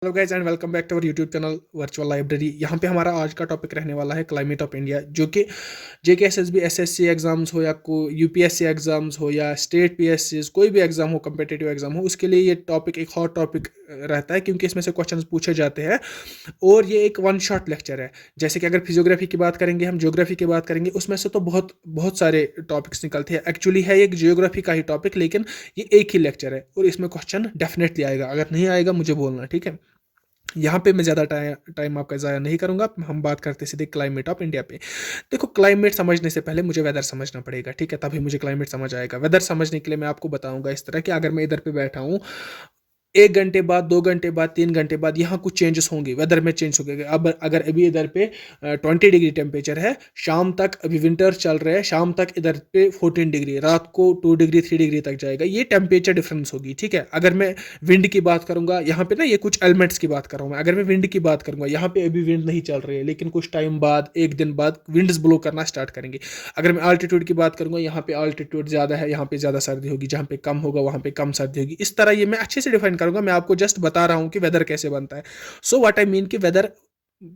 Hello guys and welcome back to our YouTube channel virtual library. यहाँ पे हमारा आज का टॉपिक रहने वाला है क्लाइमेट ऑफ इंडिया, जो कि जेके एसएसबी एसएससी एग्जाम्स हो या को यूपीएससी एग्जाम्स हो या स्टेट पीएससी कोई भी एग्जाम हो, कम्पिटिटिव एग्जाम हो, उसके लिए ये टॉपिक एक हॉट टॉपिक रहता है क्योंकि इसमें से क्वेश्चंस पूछे जाते हैं और ये एक वन शॉट लेक्चर है। जैसे कि अगर फिजियोग्राफी की बात करेंगे, हम ज्योग्राफी की बात करेंगे, उसमें से तो बहुत बहुत सारे टॉपिक्स निकलते हैं। एक्चुअली है एक जियोग्राफी का ही टॉपिक, लेकिन ये एक ही लेक्चर है और इसमें क्वेश्चन डेफिनेटली आएगा। अगर नहीं आएगा मुझे बोलना, ठीक है। यहाँ पे मैं ज़्यादा टाइम आपका ज़ाया नहीं करूँगा, हम बात करते सीधे क्लाइमेट ऑफ इंडिया पे। देखो, क्लाइमेट समझने से पहले मुझे वेदर समझना पड़ेगा, ठीक है, तभी मुझे क्लाइमेट समझ आएगा। वेदर समझने के लिए मैं आपको बताऊंगा इस तरह कि अगर मैं इधर पे बैठा हूँ, 1 घंटे बाद, 2 घंटे बाद, 3 घंटे बाद यहाँ कुछ चेंजेस होंगे, वेदर में चेंज होंगे। अब अगर अभी इधर पे 20 डिग्री टेम्परेचर है, शाम तक, अभी विंटर चल रहा है, शाम तक इधर पे 14 डिग्री, रात को 2 डिग्री 3 डिग्री तक जाएगा। ये टेम्परेचर डिफरेंस होगी, ठीक है। अगर मैं विंड की बात करूंगा, यहाँ पे ना ये कुछ एलिमेंट्स की बात कर रहा हूँ मैं। अगर मैं विंड की बात करूंगा, यहाँ पे अभी विंड नहीं चल रही है, लेकिन कुछ टाइम बाद, एक दिन बाद विंड्स ब्लो करना स्टार्ट करेंगे। अगर मैं आल्टीट्यूड की बात करूंगा, यहाँ पे आल्टीट्यूड ज़्यादा है, यहाँ पे ज़्यादा सर्दी होगी, जहाँ पे कम होगा वहाँ पे कम सर्दी होगी। इस तरह ये मैं अच्छे से डिफाइन करूंगा। मैं आपको जस्ट बता रहा हूँ कि वेदर कैसे बनता है। सो व्हाट आई मीन कि weather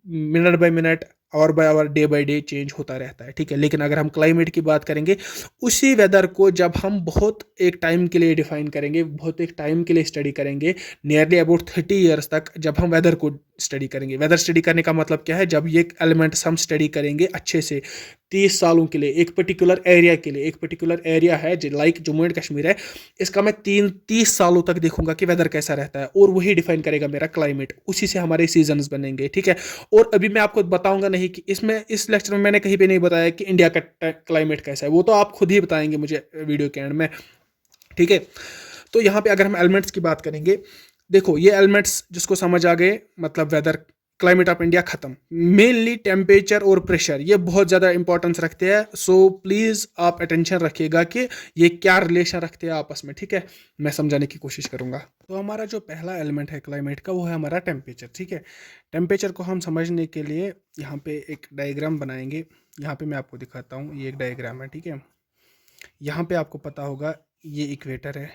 minute by minute, hour by hour, day by day change होता रहता है, ठीक है। लेकिन अगर हम क्लाइमेट की बात करेंगे, उसी वेदर को जब हम बहुत एक टाइम के लिए डिफाइन करेंगे, बहुत एक टाइम के लिए स्टडी करेंगे, नियरली अबाउट 30 ईयर्स तक, जब हम वेदर को स्टडी करेंगे। वेदर स्टडी करने का मतलब क्या है? जब ये एलिमेंट्स हम स्टडी करेंगे अच्छे से 30 सालों के लिए, एक पर्टिकुलर एरिया के लिए। एक पर्टिकुलर एरिया है लाइक जम्मू एंड कश्मीर है, इसका मैं 30 सालों तक देखूंगा कि वेदर कैसा रहता है, और वही डिफाइन करेगा मेरा क्लाइमेट। उसी से हमारे सीजन्स बनेंगे, ठीक है। और अभी मैं आपको बताऊंगा नहीं कि इसमें, इस लेक्चर में मैंने कहीं पे नहीं बताया कि इंडिया का क्लाइमेट कैसा है, वो तो आप खुद ही बताएंगे मुझे वीडियो के एंड में, ठीक है। तो यहाँ पे अगर हम एलिमेंट्स की बात करेंगे, देखो ये एलिमेंट्स जिसको समझ आ गए, मतलब वेदर, क्लाइमेट ऑफ इंडिया खत्म। मेनली टेम्परेचर और प्रेशर ये बहुत ज़्यादा इंपॉर्टेंस रखते हैं। सो प्लीज़ आप अटेंशन रखिएगा कि ये क्या रिलेशन रखते हैं आपस में, ठीक है। मैं समझाने की कोशिश करूंगा। तो हमारा जो पहला एलिमेंट है क्लाइमेट का, वो है हमारा टेम्परेचर, ठीक है। टेम्परेचर को हम समझने के लिए यहाँ पे एक डायग्राम बनाएंगे। यहाँ पे मैं आपको दिखाता हूँ, ये एक डायग्राम है, ठीक है। यहाँ पे आपको पता होगा ये इक्वेटर है,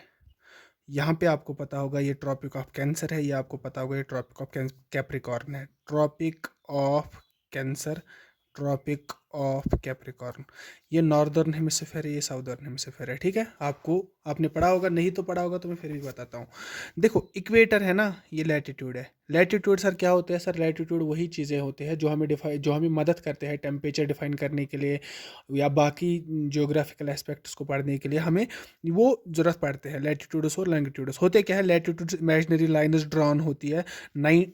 यहाँ पे आपको पता होगा ये ट्रॉपिक ऑफ कैंसर है, ये आपको पता होगा ये ट्रॉपिक ऑफ कैप्रिकॉर्न है। Tropic of Cancer, tropic of Capricorn, ये नॉर्दर्न हेमिस्फेयर है, ये साउदर्न हेमिस्फेयर है, ठीक है। आपको, आपने पढ़ा होगा, नहीं तो पढ़ा होगा तो मैं फिर भी बताता हूँ। देखो इक्वेटर है ना, ये लैटिट्यूड है। लैटिट्यूड सर क्या होते हैं? सर लैटिट्यूड वही चीज़ें होते हैं जो हमें डिफाइन, जो हमें मदद करते हैं टेम्परेचर डिफाइन करने के लिए, या बाकी जियोग्राफिकल एस्पेक्ट्स को पढ़ने के लिए हमें वो ज़रूरत पड़ते हैं। लैटिट्यूड्स और लॉन्गिट्यूड्स होते क्या है? लैटिट्यूड्स इमेजिनरी लाइन्स ड्रॉन होती है।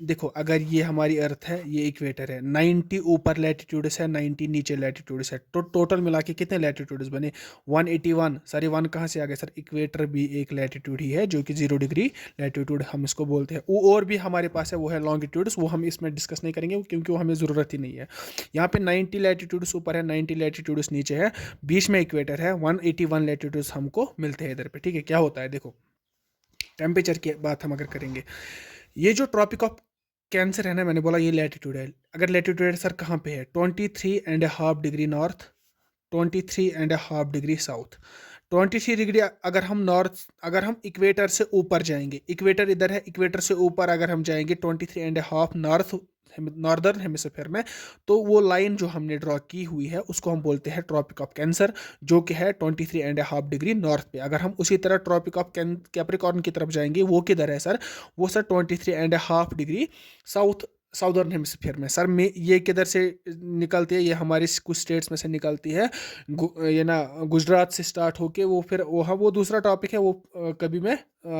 देखो अगर ये हमारी अर्थ है, ये इक्वेटर है, 90 ऊपर लैटिट्यूड्स है, 90 नीचे लैटिट्यूड्स है, तो टोटल मिला के कितने लैटिट्यूड्स बने? 181। सर ये 1 कहाँ से आ गया? सर इक्वेटर भी एक लैटिट्यूड ही है, जो कि 0 डिग्री लैटिट्यूड हम इसको बोलते हैं। और भी हमारे पास है, वो है लॉन्गिट्यूड्स, वो हम इसमें डिस्कस नहीं करेंगे क्योंकि वो हमें ज़रूरत ही नहीं है। यहाँ पे 90 लैटिट्यूड्स ऊपर है, 90 लैटिट्यूड्स नीचे है, बीच में इक्वेटर है, 181 लैटिट्यूड्स हमको मिलते हैं इधर पे, ठीक है। क्या होता है देखो, टेम्परेचर की बात हम अगर करेंगे, ये जो ट्रॉपिक ऑफ कैंसर है ना, मैंने बोला ये लैटिट्यूड है। अगर लैटिट्यूड सर कहाँ पे है? 23.5 degree north, 23.5 degree south, 23 degree. अगर हम नॉर्थ, अगर हम इक्वेटर से ऊपर जाएंगे, इक्वेटर इधर है, इक्वेटर से ऊपर अगर हम जाएंगे 23.5 नॉर्थ, नॉर्दर्न हेमिस्फेयर में, तो वो लाइन जो हमने ड्रॉ की हुई है उसको हम बोलते हैं ट्रॉपिक ऑफ कैंसर, जो कि है 23.5 डिग्री नॉर्थ पे। अगर हम उसी तरह ट्रॉपिक ऑफ कैप्रिकॉर्न की तरफ जाएंगे, वो किधर है सर? वो sir 23.5 degree south, southern hemisphere में। सर में ये किधर से निकलती है? ये हमारी कुछ स्टेट्स में से निकलती है, ये ना गुजरात से स्टार्ट होके वो फिर वो, हाँ वो दूसरा टॉपिक है, वो कभी मैं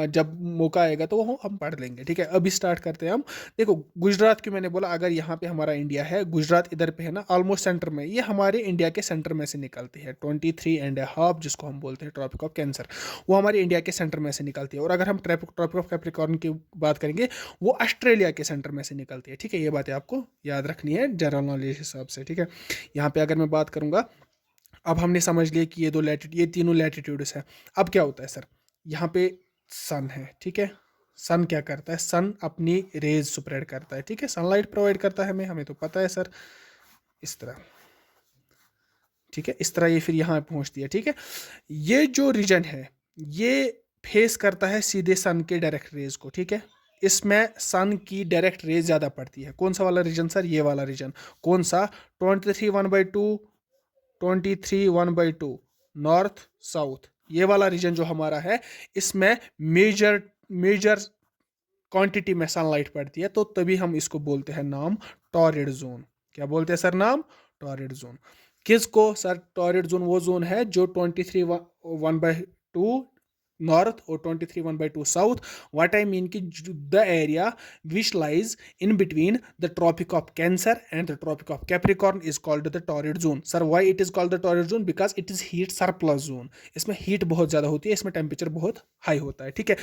जब मौका आएगा तो वो हम पढ़ लेंगे, ठीक है। अभी स्टार्ट करते हैं हम। देखो गुजरात की मैंने बोला, अगर यहाँ पे हमारा इंडिया है, गुजरात इधर पे है ना, ऑलमोस्ट सेंटर में, ये हमारे इंडिया के सेंटर में से निकलती है। 23.5 जिसको हम बोलते हैं ट्रॉपिक ऑफ कैंसर, वो हमारे इंडिया के सेंटर में से निकलती है। और अगर हम ट्रॉपिक ऑफ कैप्रिकॉर्न की बात करेंगे, वो ऑस्ट्रेलिया के सेंटर में से निकलती है, ठीक है। ये बातें आपको याद रखनी है जनरल नॉलेज हिसाब से, ठीक है। यहाँ पे अगर मैं बात करूँगा, अब हमने समझ लिया कि ये तीनों लैटिट्यूड्स हैं। अब क्या होता है सर? यहाँ पे सन है, ठीक है। सन क्या करता है? सन अपनी रेज स्प्रेड करता है, ठीक है, सनलाइट प्रोवाइड करता है हमें, हमें तो पता है सर। इस तरह, ठीक है, इस तरह ये फिर यहाँ पहुँचती है, ठीक है। ये जो रीजन है, ये फेस करता है सीधे सन के डायरेक्ट रेज को, ठीक है। इसमें सन की डायरेक्ट रेज ज़्यादा पड़ती है। कौन सा वाला रीजन सर? ये वाला रीजन। कौन सा? 23 1/2, 23 1/2, नॉर्थ साउथ, ये वाला रीजन जो हमारा है, इसमें मेजर मेजर क्वांटिटी में सनलाइट पड़ती है, तो तभी हम इसको बोलते हैं नाम टॉरिड जोन। क्या बोलते हैं सर नाम? Torrid zone. किसको सर? टॉरिड जोन वो जोन है जो 23 1/2 नॉर्थ और 23 1/2 साउथ, व्हाट आई मीन कि the area which lies in between the tropic of Cancer and the tropic of Capricorn is called the torrid zone. Sir why it is called the torrid zone? Because it is heat surplus zone. इसमें heat बहुत ज्यादा होती है, इसमें temperature बहुत high होता है। ठीक है,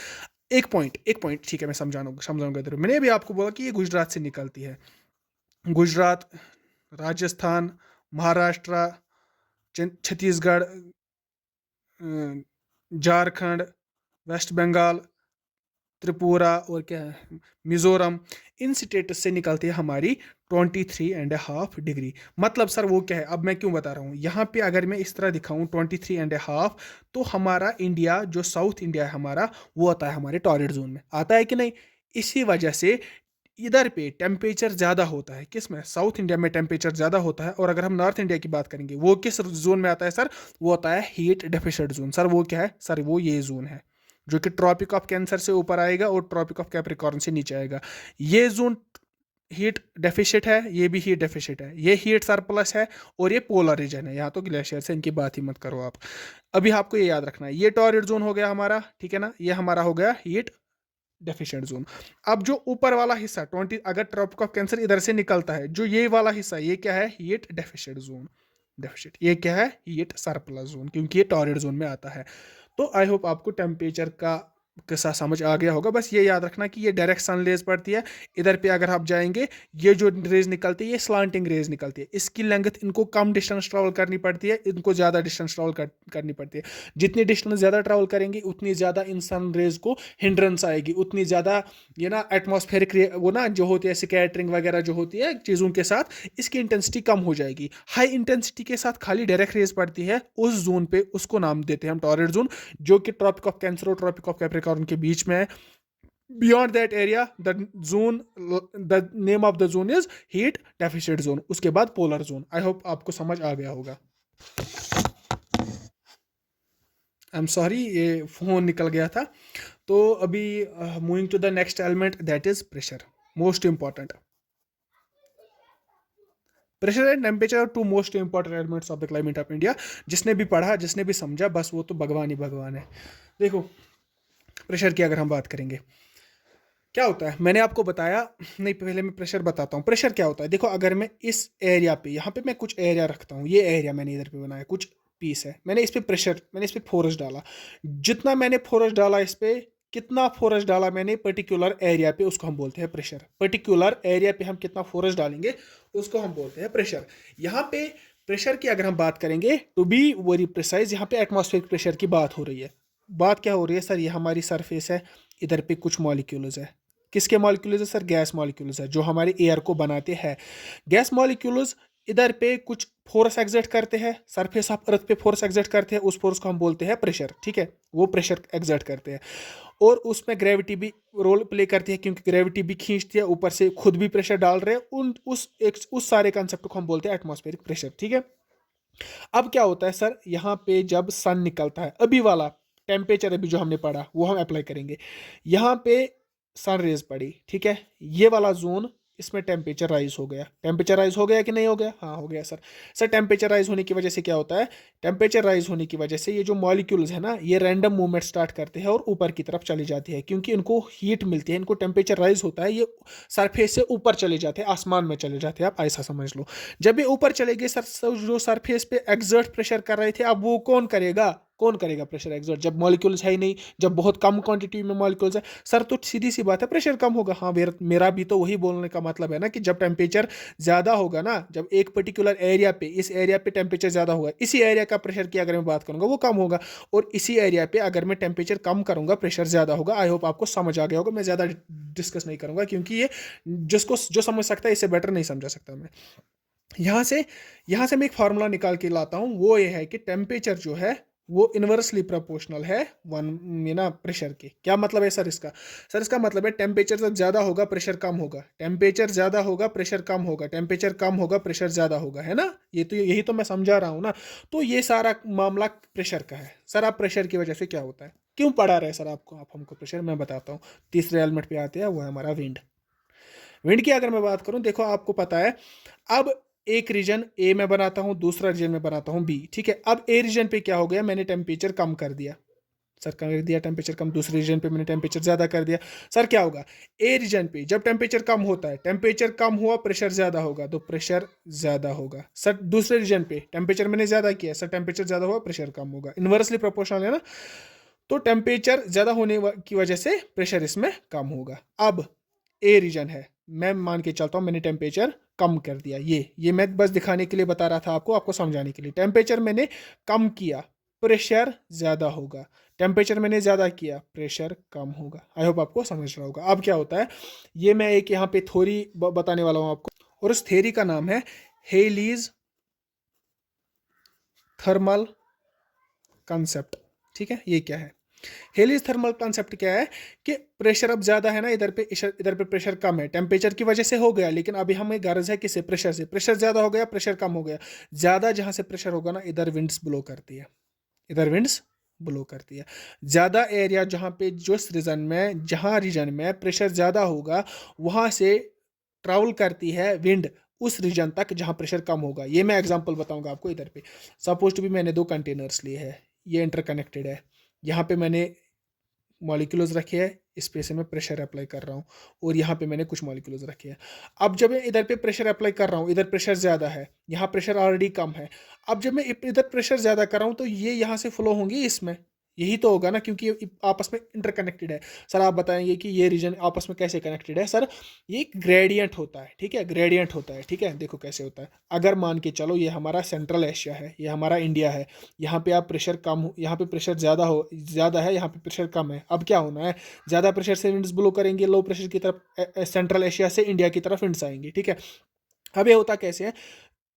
एक पॉइंट ठीक है, मैं समझाऊंगा इधर। मैंने भी आपको बोला कि ये गुजरात से निकलती है। गुजरात, राजस्थान, महाराष्ट्र, छत्तीसगढ़, झारखंड, वेस्ट बंगाल, त्रिपुरा और क्या है, मिजोरम, इन स्टेट्स से निकलती है हमारी 23.5 डिग्री। मतलब सर वो क्या है, अब मैं क्यों बता रहा हूँ यहाँ पे, अगर मैं इस तरह दिखाऊं 23.5, तो हमारा इंडिया जो साउथ इंडिया है हमारा, वो आता है हमारे टॉरिड जोन में, आता है कि नहीं? इसी वजह से इधर पे टेम्परेचर ज़्यादा होता है। किस में? साउथ इंडिया में टेम्परेचर ज़्यादा होता है। और अगर हम नॉर्थ इंडिया की बात करेंगे, वो किस जोन में आता है सर? वो होता है हीट डेफिसिट जोन। सर वो क्या है सर? वो ये जोन है जो कि ट्रॉपिक ऑफ कैंसर से ऊपर आएगा और ट्रॉपिक ऑफ कैप्रिकॉर्न से नीचे आएगा। ये जोन हीट डेफिशिट है, ये भी हीट डेफिशिट है, ये हीट सरप्लस है, और ये पोलर रीजन है। यहाँ तो ग्लेशियर से इनकी बात ही मत करो आप। अभी आपको ये याद रखना है, ये टॉरिड जोन हो गया हमारा, ठीक है ना, ये हमारा हो गया हीट डेफिशिएंट जोन। अब जो ऊपर वाला हिस्सा 20, अगर ट्रॉपिक ऑफ कैंसर इधर से निकलता है, जो ये वाला हिस्सा, ये क्या है? Heat deficient zone. डेफिशिएंट, ये क्या है? हीट सरप्लस जोन, क्योंकि ये टॉरिड जोन में आता है। तो आई होप आपको टेम्परेचर का किस्सा समझ आ गया होगा। बस ये याद रखना कि ये डायरेक्ट सन रेज पड़ती है। इधर पे अगर आप जाएंगे, ये जो रेज निकलती है, ये स्लांटिंग रेज निकलती है। इसकी लेंथ इनको कम डिस्टेंस ट्रैवल करनी पड़ती है, इनको ज़्यादा डिस्टेंस ट्रैवल करनी पड़ती है। जितनी डिस्टेंस ज़्यादा ट्रैवल करेंगे, उतनी ज़्यादा इन सन रेज को हिंड्रेंस आएगी, उतनी ज़्यादा ये ना एटमॉस्फेरिक वो ना जो होती है स्कैटरिंग वगैरह जो होती है चीज़ों के साथ, इसकी इंटेंसिटी कम हो जाएगी। हाई इंटेंसिटी के साथ खाली डायरेक्ट रेज पड़ती है उस जोन पे, उसको नाम देते हैं हम टॉरिड जोन, जो कि ट्रॉपिक ऑफ कैंसर और ट्रॉपिक ऑफ कैप्रिकॉर्न के बीच में है। Beyond that area the name of the zone is heat deficit zone, उसके बाद पोलर जोन। आई होप आपको समझ आ गया होगा। आई एम सॉरी, ये फोन निकल गया था। तो अभी moving to the next element, that is pressure, most important. Pressure and temperature, two most important elements of the climate of India. जिसने भी पढ़ा, जिसने भी समझा, बस वो तो भगवान ही भगवान है। देखो, प्रेशर की अगर हम बात करेंगे, क्या होता है, मैंने आपको बताया नहीं, पहले मैं प्रेशर बताता हूँ। प्रेशर क्या होता है? देखो, अगर मैं इस एरिया पे, यहाँ पे मैं कुछ एरिया रखता हूँ, ये एरिया मैंने इधर पे बनाया, कुछ पीस है, मैंने इस पे प्रेशर, मैंने इस पे फोर्स डाला। जितना मैंने फोर्स डाला इस पे, कितना फोर्स डाला मैंने पर्टिकुलर एरिया पे, उसको हम बोलते हैं प्रेशर। पर्टिकुलर एरिया पे हम कितना फोर्स डालेंगे, उसको हम बोलते हैं प्रेशर। यहाँ पे प्रेशर की अगर हम बात करेंगे, टू बी वेरी प्रिसाइज, यहाँ पे एटमॉस्फेरिक प्रेशर की बात हो रही है। बात क्या हो रही है सर? ये हमारी सरफेस है, इधर पे कुछ मॉलिक्यूल्स है। किसके मॉलिक्यूल्स है सर? गैस मॉलिक्यूल्स है, जो हमारे एयर को बनाते हैं। गैस मॉलिक्यूल्स इधर पे कुछ फोर्स एग्जर्ट करते हैं, सरफेस ऑफ अर्थ पे फोर्स एग्जर्ट करते हैं, उस फोर्स को हम बोलते हैं प्रेशर। ठीक है, वो प्रेशर एग्जर्ट करते हैं, और उसमें ग्रेविटी भी रोल प्ले करती है, क्योंकि ग्रेविटी भी खींचती है, ऊपर से खुद भी प्रेशर डाल रहे हैं। उस सारे कंसेप्ट को हम बोलते हैं एटमॉस्फेरिक प्रेशर। ठीक है, अब क्या होता है सर, यहाँ पे जब सन निकलता है, अभी वाला टेम्परेचर अभी जो हमने पढ़ा वो हम अप्लाई करेंगे। यहाँ पे सन रेज पड़ी, ठीक है, ये वाला जोन, इसमें टेम्परेचर राइज हो गया। टेम्परेचर राइज हो गया कि नहीं हो गया? हाँ, हो गया सर। सर टेम्परेचर राइज होने की वजह से क्या होता है? टेम्परेचर राइज होने की वजह से ये जो मॉलिक्यूल्स है ना, ये रैंडम मूवमेंट स्टार्ट करते हैं और ऊपर की तरफ चली जाती है, क्योंकि इनको हीट मिलती है, इनको टेम्परेचर राइज होता है, ये सरफेस से ऊपर चले जाते हैं, आसमान में चले जाते हैं, आप ऐसा समझ लो। जब ये ऊपर चले गए सर, जो सरफेस पे एक्सर्ट प्रेशर कर रहे थे, अब वो कौन करेगा? कौन करेगा प्रेशर एग्जर्ट? जब मॉलिक्यूल्स है ही नहीं, जब बहुत कम क्वांटिटी में मॉलिक्यूल्स है सर, तो सीधी सी बात है प्रेशर कम होगा। हाँ, मेरा भी तो वही बोलने का मतलब है ना, कि जब टेम्परेचर ज़्यादा होगा ना, जब एक पर्टिकुलर एरिया पे, इस एरिया पे टेम्परेचर ज़्यादा होगा, इसी एरिया का प्रेशर की अगर मैं बात करूँगा वो कम होगा, और इसी एरिया पे अगर मैं टेम्परेचर कम करूँगा प्रेशर ज़्यादा होगा। आई होप आपको समझ आ गया होगा, मैं ज़्यादा डिस्कस नहीं करूँगा, क्योंकि ये जिसको जो समझ सकता है इससे बेटर नहीं समझा सकता मैं। यहाँ से मैं एक फार्मूला निकाल के लाता हूँ, वो ये है कि टेम्परेचर जो है वो इनवर्सली प्रोपोर्शनल है वन प्रेशर के। क्या मतलब है सर इसका? सर इसका मतलब है टेम्परेचर जब ज़्यादा होगा प्रेशर कम होगा, टेम्परेचर ज़्यादा होगा प्रेशर कम होगा, टेम्परेचर कम होगा प्रेशर ज़्यादा होगा, है ना? ये तो यही तो मैं समझा रहा हूँ ना। तो ये सारा मामला प्रेशर का है। सर आप प्रेशर की वजह से क्या होता है, क्यों पढ़ा रहे सर आपको, आप हमको प्रेशर? मैं बताता हूँ। तीसरे एलिमेंट पे आते हैं, वो है हमारा विंड। विंड की अगर मैं बात करूं, देखो आपको पता है, अब एक रीजन ए में बनाता हूं, दूसरा रीजन में बनाता हूं बी, ठीक है? अब ए रीजन पे क्या हो गया, मैंने टेम्परेचर कम कर दिया, सर कर दिया टेम्परेचर कम। दूसरे रीजन पे मैंने टेम्परेचर ज्यादा कर दिया। सर क्या होगा, ए रीजन पे जब टेम्परेचर कम होता है, टेम्परेचर कम हुआ प्रेशर ज्यादा होगा, तो प्रेशर ज्यादा होगा। सर दूसरे रीजन पे टेम्परेचर मैंने ज्यादा किया, सर टेम्परेचर ज्यादा हुआ प्रेशर कम होगा, इनवर्सली प्रोपोर्शनल है ना। तो टेम्परेचर ज्यादा होने की वजह से प्रेशर इसमें कम होगा। अब ए रीजन है, मैं मान के चलता हूं मैंने टेम्परेचर कम कर दिया, ये मैं बस दिखाने के लिए बता रहा था आपको, आपको समझाने के लिए। टेम्परेचर मैंने कम किया, प्रेशर ज्यादा होगा। टेम्परेचर मैंने ज्यादा किया, प्रेशर कम होगा। आई होप आपको समझ रहा होगा। अब क्या होता है, ये मैं एक यहाँ पे थ्योरी बताने वाला हूं आपको, और उस थ्योरी का नाम है हेलीज थर्मल कंसेप्ट। ठीक है, ये क्या है हेलीज थर्मल कंसेप्ट? क्या है कि प्रेशर अब ज्यादा है ना, इधर पे प्रेशर कम है, टेम्परेचर की वजह से हो गया, लेकिन अभी हमें गर्ज है किससे, प्रेशर से। प्रेशर ज्यादा हो गया, प्रेशर कम हो गया। ज्यादा जहां से प्रेशर होगा ना, इधर विंड्स ब्लो करती है, इधर विंड्स ब्लो करती है। ज्यादा एरिया जहां पे जहां रीजन में प्रेशर ज्यादा होगा, वहां से ट्रैवल करती है विंड उस रीजन तक जहां प्रेशर कम होगा। ये मैं एग्जांपल बताऊंगा आपको। इधर पे सपोज टू भी मैंने दो कंटेनर्स लिए हैं, ये इंटरकनेक्टेड है, यहाँ पे मैंने मॉलिक्यूल्स रखे हैं, इस पे से मैं प्रेशर अप्लाई कर रहा हूँ, और यहाँ पे मैंने कुछ मॉलिक्यूल्स रखे हैं। अब जब मैं इधर पे प्रेशर अप्लाई कर रहा हूँ, इधर प्रेशर ज़्यादा है, यहाँ प्रेशर ऑलरेडी कम है। अब जब मैं इधर प्रेशर ज़्यादा कर रहा हूँ, तो ये यहाँ से फ्लो होंगी इसमें, यही तो होगा ना, क्योंकि ये आपस में इंटरकनेक्टेड है। सर आप बताएंगे कि ये रीजन आपस में कैसे कनेक्टेड है? सर ये ग्रेडियंट होता है, ठीक है, ग्रेडियंट होता है, ठीक है। देखो कैसे होता है, अगर मान के चलो ये हमारा सेंट्रल एशिया है, ये हमारा इंडिया है, यहाँ पे आप प्रेशर कम हो, यहाँ पे प्रेशर ज़्यादा है, यहाँ पे प्रेशर कम है। अब क्या होना है, ज़्यादा प्रेशर से विंड्स ब्लो करेंगे लो प्रेशर की तरफ, सेंट्रल एशिया से इंडिया की तरफ विंड्स आएंगी, ठीक है। अब ये होता कैसे है,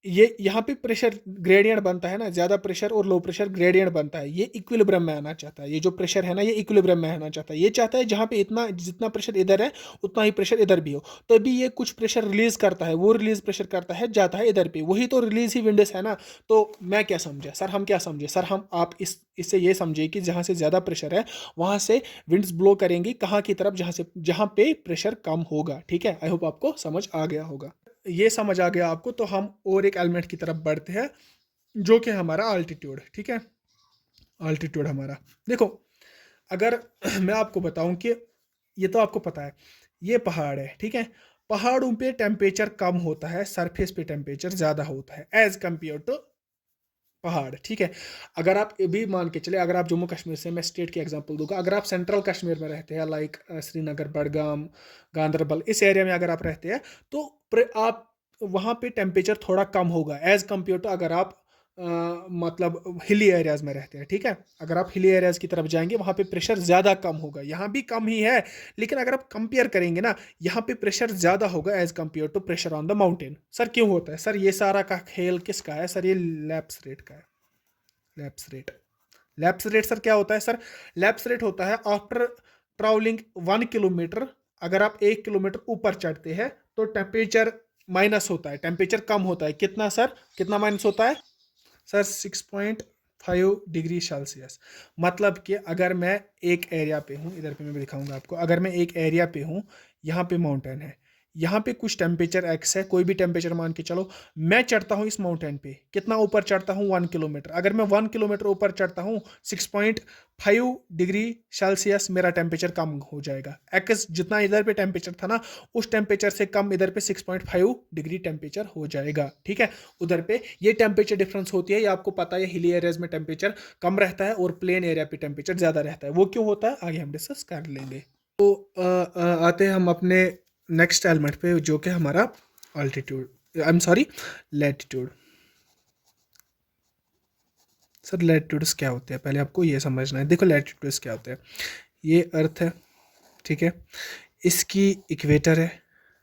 ये यहाँ पे प्रेशर ग्रेडियंट बनता है ना, ज्यादा प्रेशर और लो प्रेशर ग्रेडियंट बनता है, ये इक्विलिब्रियम में आना चाहता है। ये जो प्रेशर है ना, ये इक्विलिब्रियम में आना चाहता है। ये चाहता है जहाँ पे इतना जितना प्रेशर इधर है, उतना ही प्रेशर इधर भी हो। तभी ये कुछ प्रेशर रिलीज करता है, वो रिलीज प्रेशर करता है, जाता है इधर पे, वही तो रिलीज ही विंडस है ना। तो मैं क्या समझा सर, हम क्या समझे सर, हम आप इससे ये समझे कि जहाँ से ज्यादा प्रेशर है, वहां से विंड्स ब्लो करेंगी कहाँ की तरफ, जहाँ पे प्रेशर कम होगा, ठीक है। आई होप आपको समझ आ गया होगा। ये समझ आ गया आपको, तो हम और एक एलिमेंट की तरफ बढ़ते हैं, जो कि हमारा आल्टीट्यूड, ठीक है। आल्टीट्यूड हमारा, देखो अगर मैं आपको बताऊं कि ये तो आपको पता है, ये पहाड़ है, ठीक है। पहाड़ों पे टेम्परेचर कम होता है, सरफेस पे टेम्परेचर ज़्यादा होता है एज कम्पेयर टू पहाड़, ठीक है। अगर आप ये भी मान के चले, अगर आप जम्मू कश्मीर से, मैं स्टेट की एग्जांपल दूंगा, अगर आप सेंट्रल कश्मीर में रहते हैं, लाइक श्रीनगर, बडगाम, गांधरबल, इस एरिया में अगर आप रहते हैं, तो आप वहाँ पे टेम्परेचर थोड़ा कम होगा एज कम्पेयर टू अगर आप मतलब हिली एरियाज में रहते हैं, ठीक है। अगर आप हिली एरियाज की तरफ जाएंगे, वहाँ पे प्रेशर ज़्यादा कम होगा, यहाँ भी कम ही है, लेकिन अगर आप कंपेयर करेंगे ना, यहाँ पे प्रेशर ज़्यादा होगा as compare to pressure on the mountain. Sir क्यों होता है सर, ये सारा का खेल किसका है सर? ये लैप्स रेट का है। Lapse rate, lapse rate sir क्या होता है सर? लैप्स रेट होता है आफ्टर ट्रैवलिंग 1 किलोमीटर, अगर आप 1 किलोमीटर ऊपर चढ़ते हैं, तो टेम्परेचर माइनस होता है, टेम्परेचर कम होता है। कितना सर, कितना माइनस होता है सर? 6.5 degree Celsius. मतलब कि अगर मैं एक एरिया पे हूँ, इधर पे मैं दिखाऊंगा आपको, अगर मैं एक एरिया पे हूँ, यहाँ पे माउंटेन है, यहाँ पे कुछ टेम्परेचर एक्स है, कोई भी टेम्परेचर मान के चलो, मैं चढ़ता हूँ इस माउंटेन पे, कितना ऊपर चढ़ता हूँ? 1 किलोमीटर। अगर मैं 1 किलोमीटर ऊपर चढ़ता हूँ, 6.5 डिग्री सेल्सियस मेरा टेम्परेचर कम हो जाएगा। एक्स जितना इधर पे टेम्परेचर था ना, उस टेम्परेचर से कम इधर पे 6.5 डिग्री टेम्परेचर हो जाएगा, ठीक है। उधर पे ये टेम्परेचर डिफरेंस होती है, ये आपको पता है, हिली एरियाज में टेम्परेचर कम रहता है और प्लेन एरिया पे टेम्परेचर ज़्यादा रहता है। वो क्यों होता है, आगे हम डिस्कस कर लेंगे। तो आते हैं हम अपने नेक्स्ट एलिमेंट पे, जो कि हमारा altitude, I am sorry, latitude. Sir latitudes क्या होते हैं, पहले आपको ये समझना है। देखो लैटिट्यूड्स क्या होते हैं, ये अर्थ है, ठीक है, इसकी इक्वेटर है,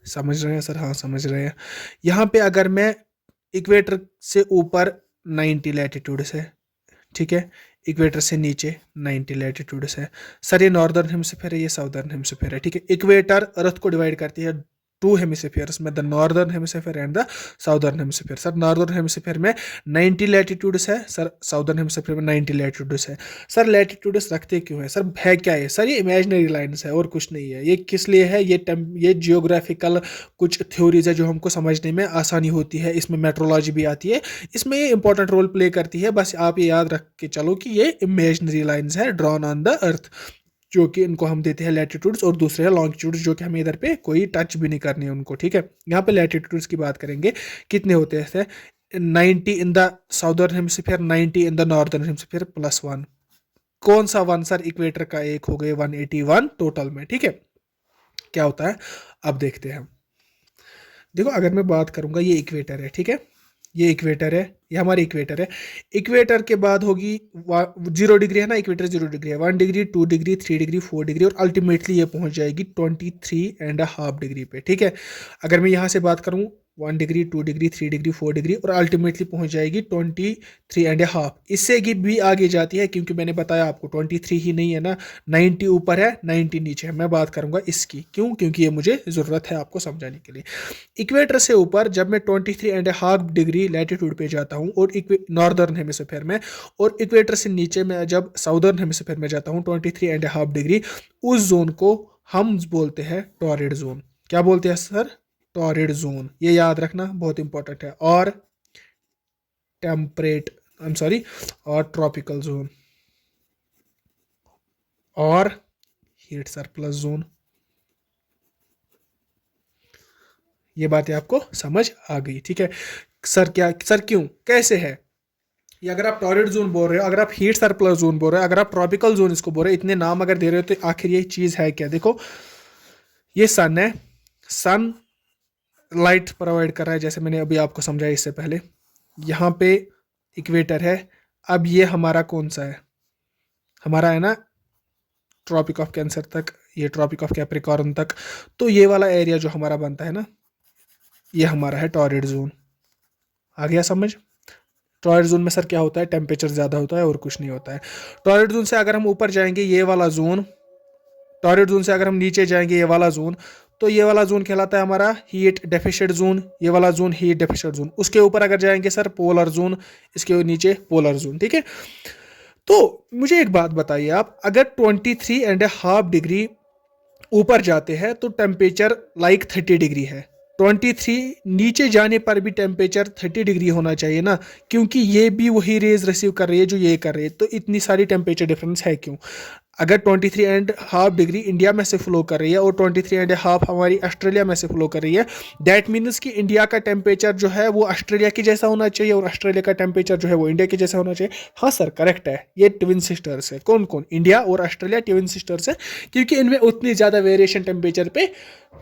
समझ रहे हैं सर? हाँ समझ रहे हैं। यहाँ पे अगर मैं इक्वेटर से ऊपर 90 लैटिट्यूड से, ठीक है, इक्वेटर से नीचे 90 लैटिट्यूड्स है। सर ये नॉर्दर्न हेमिस्फीयर है, ये साउदर्न हेमिस्फीयर है, ठीक है। इक्वेटर अर्थ को डिवाइड करती है टू हेमिस्फीयर्स में, the northern hemisphere and the southern hemisphere. Sir northern hemisphere में 90 लैटिट्यूड्स है, सर साउदर्न हेमिस्फीयर में 90 लैटिट्यूड्स है। सर लैटिट्यूड्स रखते क्यों है सर, है क्या है सर, ये इमेजिनरी लाइन्स है और कुछ नहीं है। ये किस लिए है, ये जियोग्राफिकल कुछ थ्योरीज है जो हमको समझने में आसानी होती है, इसमें मेट्रोलॉजी भी आती है, इसमें ये इंपॉर्टेंट रोल प्ले करती है। बस आप ये याद रख के चलो कि ये इमेजिनरी लाइन्स है ड्रॉन ऑन द अर्थ, जो कि इनको हम देते हैं लैटिट्यूड्स, और दूसरे हैं लॉन्गिट्यूड्स जो कि हमें इधर पे कोई टच भी नहीं करनी है उनको, ठीक है। यहाँ पे लैटिट्यूड्स की बात करेंगे, कितने होते हैं, 90 in the southern hemisphere, 90 in the northern hemisphere +1। कौन सा वन सर, इक्वेटर का एक हो गए 181 टोटल में, ठीक है। क्या होता है अब देखते हैं हम। देखो अगर मैं बात करूंगा, ये इक्वेटर है, ठीक है, ये इक्वेटर है, ये हमारी इक्वेटर है। इक्वेटर के बाद होगी 0 डिग्री है ना, इक्वेटर 0 डिग्री है, 1 डिग्री, 2 डिग्री, 3 डिग्री, 4 डिग्री, और अल्टीमेटली ये पहुंच जाएगी 23.5 डिग्री पे, ठीक है। अगर मैं यहाँ से बात करूँ 1 डिग्री, 2 डिग्री, 3 डिग्री, 4 डिग्री, और अल्टीमेटली पहुंच जाएगी 23.5। इससे भी आगे जाती है, क्योंकि मैंने बताया आपको 23 ही नहीं है ना, 90 ऊपर है, 90 नीचे है। मैं बात करूंगा इसकी, क्यों, क्योंकि ये मुझे ज़रूरत है आपको समझाने के लिए। इक्वेटर से ऊपर जब मैं 23.5 डिग्री लैटिट्यूड पे जाता हूँ और नॉर्दर्न हेमिस्फीयर में, और इक्वेटर से नीचे मैं जब साउदर्न हेमिस्फीयर में जाता हूँ 23.5 डिग्री, उस जोन को हम बोलते हैं टॉरिड जोन। क्या बोलते हैं सर, टॉरिड जोन, ये याद रखना बहुत इंपॉर्टेंट है। और टेम्परेट, आई एम सॉरी, और ट्रॉपिकल जोन, और हीट सरप्लस जोन। ये बातें आपको समझ आ गई, ठीक है। सर क्या, सर क्यों, कैसे है ये, अगर आप टॉरिड जोन बोल रहे हो, अगर आप हीट सरप्लस जोन बोल रहे हो, अगर आप ट्रॉपिकल जोन इसको बोल रहे हो, इतने नाम अगर दे रहे हो, तो आखिर ये चीज़ है क्या। देखो ये सन है, सन लाइट प्रोवाइड कर रहा है, जैसे मैंने अभी आपको समझाया इससे पहले। यहाँ पे इक्वेटर है, अब ये हमारा कौन सा है, हमारा है ना ट्रॉपिक ऑफ कैंसर तक, ये ट्रॉपिक ऑफ कैप्रिकॉर्न तक। तो ये वाला एरिया जो हमारा बनता है ना, ये हमारा है टॉरिड जोन। आ गया समझ। टॉरिड जोन में सर क्या होता है, टेम्परेचर ज़्यादा होता है और कुछ नहीं होता है। टॉरिड जोन से अगर हम ऊपर जाएंगे, ये वाला जोन, टॉरिड जोन से अगर हम नीचे जाएंगे, ये वाला जोन, तो ये वाला जोन कहलाता है हमारा हीट डेफिशिएंट जोन, ये वाला जोन हीट डेफिशिएंट जोन। उसके ऊपर अगर जाएंगे सर पोलर जोन, इसके नीचे पोलर जोन, ठीक है। तो मुझे एक बात बताइए आप, अगर 23.5 डिग्री ऊपर जाते हैं तो टेम्परेचर लाइक 30 डिग्री है, 23 नीचे जाने पर भी टेम्परेचर 30 डिग्री होना चाहिए ना, क्योंकि ये भी वही रेज रिसीव कर रही है जो ये कर रही है। तो इतनी सारी टेम्परेचर डिफरेंस है क्यों। अगर 23.5 डिग्री इंडिया में से फ्लो कर रही है और 23.5 हमारी ऑस्ट्रेलिया में से फ्लो कर रही है, दैट मीन्स कि इंडिया का टेम्परेचर जो है वो ऑस्ट्रेलिया के जैसा होना चाहिए, और ऑस्ट्रेलिया का टेम्परेचर जो है वो इंडिया के जैसा होना चाहिए। हाँ सर करेक्ट है, ये ट्विन सिस्टर्स है। कौन कौन, इंडिया और ऑस्ट्रेलिया ट्विन सिस्टर्स है, क्योंकि इनमें उतनी ज़्यादा वेरिएशन टेम्परेचर पे,